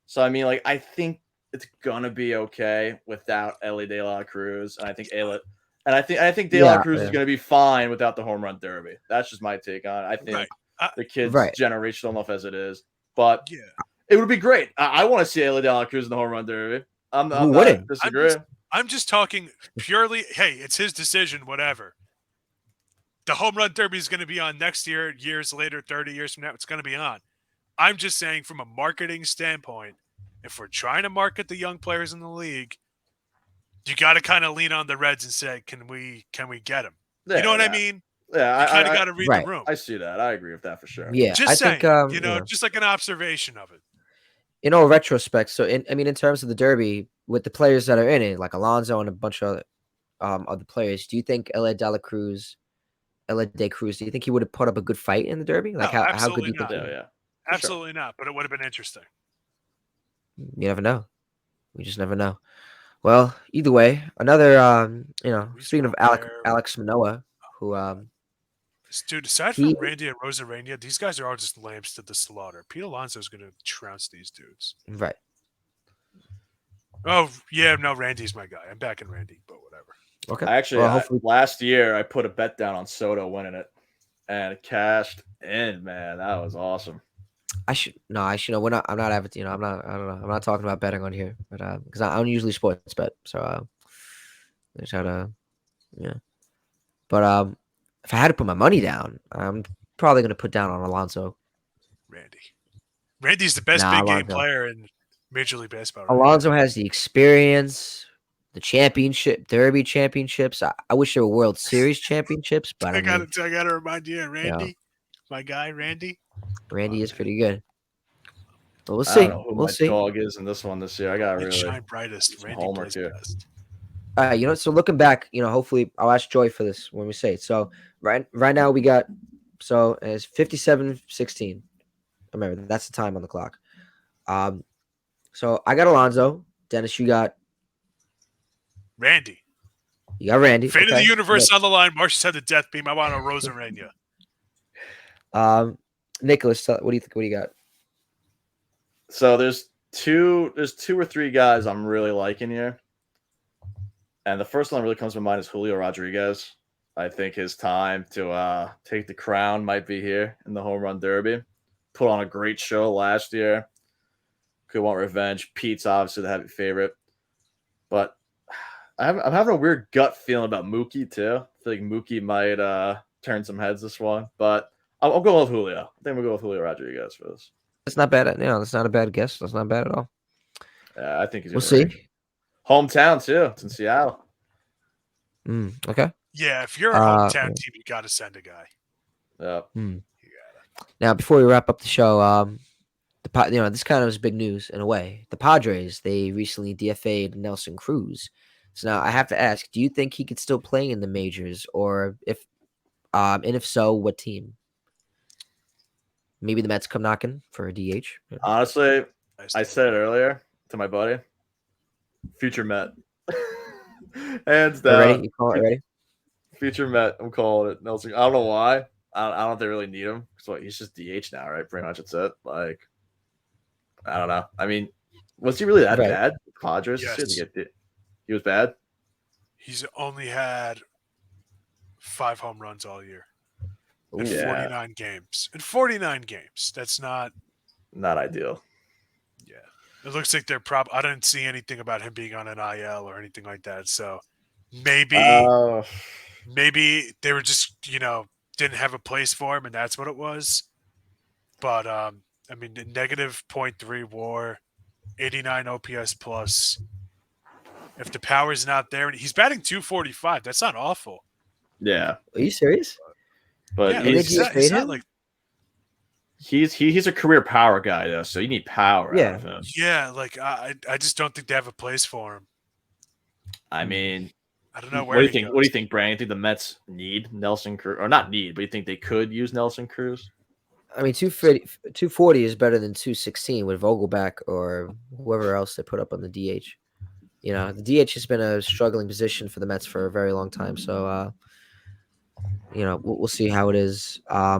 So I mean, like I think it's gonna be okay without Ellie De La Cruz, and I think I think De La Yeah. Cruz is Yeah. gonna be fine without the home run derby. That's just my take on it. I right. think the kid's Right. generational enough as it is, but Yeah, it would be great. I want to see Ellie De La Cruz in the home run derby. Who I'm not wouldn't? disagreeing. I'm just talking purely. Hey, it's his decision. Whatever. The home run derby is going to be on next year, years later, 30 years from now. It's going to be on. I'm just saying, from a marketing standpoint, if we're trying to market the young players in the league, you got to kind of lean on the Reds and say, can we get him? You know Yeah, what I mean? yeah. You kind of got to read the Right. room. I see that. I agree with that for sure. Yeah. I Just think saying, just like an observation of it. in all retrospect. So in terms of the Derby, with the players that are in it, like Alonso and a bunch of other players, do you think L.A. De La Cruz, L.A. De Cruz, do you think he would have put up a good fight in the Derby? Like No, how good do absolutely you think? not. Yeah, yeah. For sure. Absolutely not. But it would have been interesting. You never know. We just never know. Well, either way, another Luis speaking of Robert, Alex Manoa, who dude, aside he from Randy and Rosarania, these guys are all just lambs to the slaughter. Pete Alonso is going to trounce these dudes. right. Oh, yeah, no, Randy's my guy. I'm backing Randy, but whatever. Okay. I actually Well, hopefully last year I put a bet down on Soto winning it, and it cashed in. Man, that was awesome. I should no, I should know. We're not. I'm not avid. I'm not. I don't know. I'm not talking about betting on here, but because I don't usually sports bet, so I try to yeah. But if I had to put my money down, I'm probably gonna put down on Alonso. Randy. Randy's the best Nah, big game Alonso. player in Major League Baseball. Right Alonso has the experience, the championship, Derby championships. I wish there were World Series championships, but now. I mean, I got to remind you, you know, Randy, my guy, Randy. Randy Oh, is man. pretty good. But we'll I don't see. know who We'll my see. dog is in this one this year. I got Let's really shine brightest. some Randy homework plays here. best. So looking back, hopefully I'll ask Joy for this when we say it. So right now we got it's 57-16. Remember, that's the time on the clock. So I got Alonso. Dennis, you got Randy. Randy. Fate of the Okay. universe on the line. Marcia's had the death beam. I want a Rosarania. Nicholas, what do you think? What do you got? So there's two or three guys I'm really liking here. And the first one that really comes to mind is Julio Rodriguez. I think his time to take the crown might be here in the home run derby. Put on a great show last year. Could want revenge. Pete's obviously the heavy favorite. But I'm having a weird gut feeling about Mookie too. I feel like Mookie might turn some heads this one. But I'll go with Julio. I think we'll go with Julio Rodriguez for this. That's not bad. That's not a bad guess. That's not bad at all. Yeah, I think he's We'll gonna see. ring. Hometown too. It's in Seattle. Okay. Yeah, if you're a hometown team, you got to send a guy. Yeah. Now, before we wrap up the show, this kind of is big news in a way. The Padres, they recently DFA'd Nelson Cruz. So now I have to ask, do you think he could still play in the majors, or and if so, what team? Maybe the Mets come knocking for a DH. Honestly, I said it earlier to my buddy. Future Met. Hands down. Ready? You call it ready? Future Met. I'm calling it. Nelson. I don't know why. I don't know if they really need him. So he's just DH now, right? Pretty much that's it. Like, I don't know. I mean, was he really that Right. bad? Padres? Yes. He was bad? He's only had 5 home runs all year. In Yeah. 49 games. In 49 games. That's not ideal. Yeah. It looks like I didn't see anything about him being on an IL or anything like that. So maybe they were just, didn't have a place for him and that's what it was. But I mean, the negative .3 WAR, 89 OPS plus. If the power's not there, and he's batting 245, that's not awful. Yeah. Are you serious? But yeah, he's not like he's a career power guy though, so you need power out of him. Yeah, like I just don't think they have a place for him. I mean, I don't know What where do you he think? goes. What do you think, Brian? You think the Mets need Nelson Cruz, or not need, but you think they could use Nelson Cruz? I mean, 240 is better than 216 with Vogelback or whoever else they put up on the DH. You know, the DH has been a struggling position for the Mets for a very long time. So, you know, we'll see how it is. I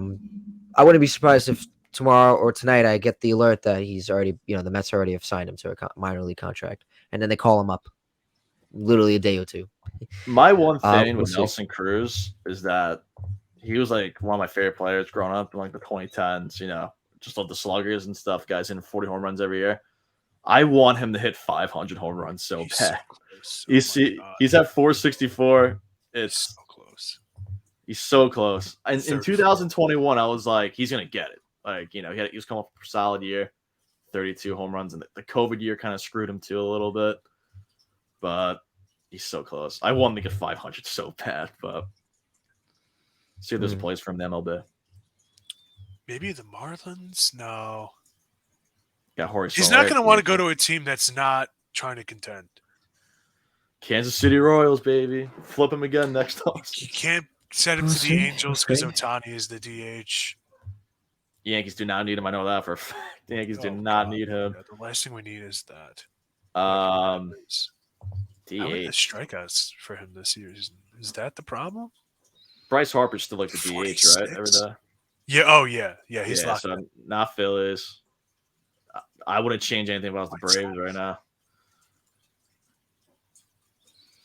wouldn't be surprised if tomorrow or tonight I get the alert that he's already, you know, the Mets already have signed him to a minor league contract, and then they call him up, literally a day or two. My one thing We'll with see. Nelson Cruz is that he was like one of my favorite players growing up in like the 2010s. You know, just love the sluggers and stuff. Guys hitting 40 home runs every year. I want him to hit 500 home runs so He's so bad. close. He's at 464. He's so It's close. He's so close. And in 34. 2021, I was like, he's gonna get it. Like, you know, he was coming off a solid year, 32 home runs, and the COVID year kind of screwed him too a little bit. But he's so close. I want him to get 500 so bad, but see if there's a place for him in MLB. Maybe the Marlins? No. Got Horace. He's not going to want to go to a team that's not trying to contend. Kansas City Royals, baby. Flip him again next You offseason. can't send him We'll to the see. Angels because Otani is the DH. Yankees do not need him. I know that for a fact. The Yankees do not need him. Yeah, the last thing we need is that. DH. How many strikeouts for him this year? Is that the problem? Bryce Harper's still like the DH, right? 46. Every day. Yeah. Oh, yeah. Yeah, he's locked so in. not Phillies. I wouldn't change anything about the Braves right now.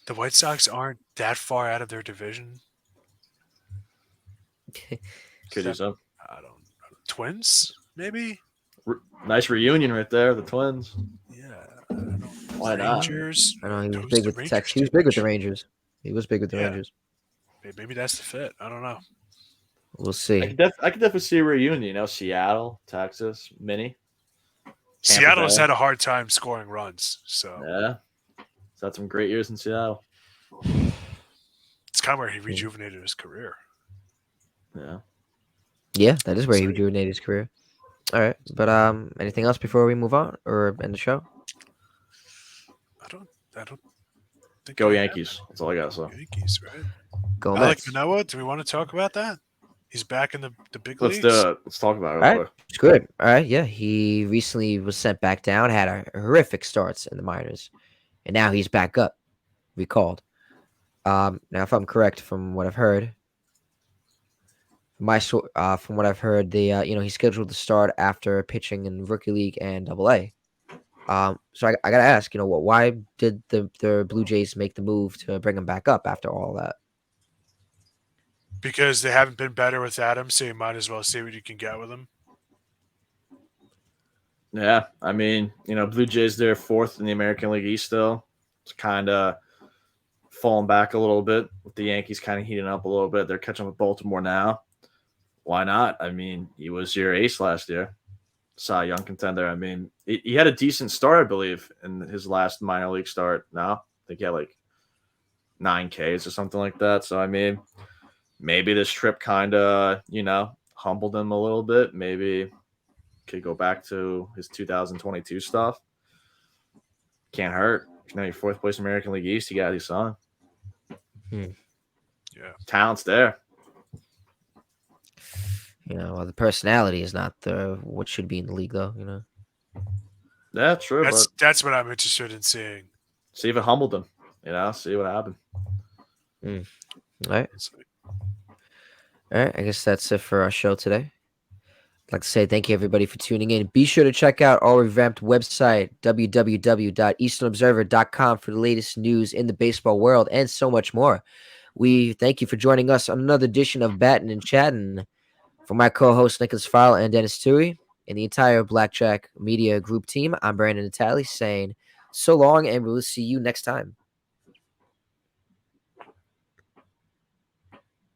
The White Sox aren't that far out of their division. Could do so. I don't know. Twins, maybe? Nice reunion right there, the Twins. Yeah. I don't know. Why not? Rangers. I know he was Who's big the with the Rangers Texans. He was big with the DH? Rangers. He was big with the Yeah. Rangers. Maybe that's the fit. I don't know. We'll I see. could definitely see a reunion. You know, Seattle, Texas, mini. Seattle's Bay. had a hard time scoring runs, so Yeah, he's had some great years in Seattle. it's kind of where he rejuvenated his career. Yeah. Yeah, that is where he So- rejuvenated his career. All right, but anything else before we move on or end the show? I don't think Go I Yankees. That's all I got. So have Yankees, right? Go Alec Mets. Manoah. Do we want to talk about that? He's back in the big let's leagues. do it. Let's talk about it All real right, quick. it's good. All right, yeah, he recently was sent back down, had a horrific starts in the minors, and now he's back up, recalled. Now, if I'm correct from what I've heard, from what I've heard, he's scheduled to start after pitching in rookie league and Double A. So I gotta ask, why did the Blue Jays make the move to bring him back up after all that? Because they haven't been better with Adams, so you might as well see what you can get with him. Yeah, I mean, Blue Jays, they're fourth in the American League East still. It's kind of falling back a little bit with the Yankees kind of heating up a little bit. They're catching up with Baltimore now. Why not? I mean, he was your ace last year. Cy Young contender. I mean, he had a decent start, I believe, in his last minor league start. No, I think he had like 9 Ks or something like that. So, I mean, maybe this trip kind of, humbled him a little bit. Maybe could go back to his 2022 stuff. Can't hurt. You're fourth place American League East. You got his son. Yeah, Talent's there. The personality is not what should be in the league, though. Yeah, true. that's what I'm interested in seeing. See if it humbled him. See what happened. All right. All right. I guess that's it for our show today. I'd like to say thank you, everybody, for tuning in. Be sure to check out our revamped website, www.easternobserver.com, for the latest news in the baseball world and so much more. We thank you for joining us on another edition of Battin and Chattin. For my co-hosts Nicholas Fowle and Dennis Tui, and the entire Blackjack Media Group team, I'm Brandon Natali saying so long, and we'll see you next time.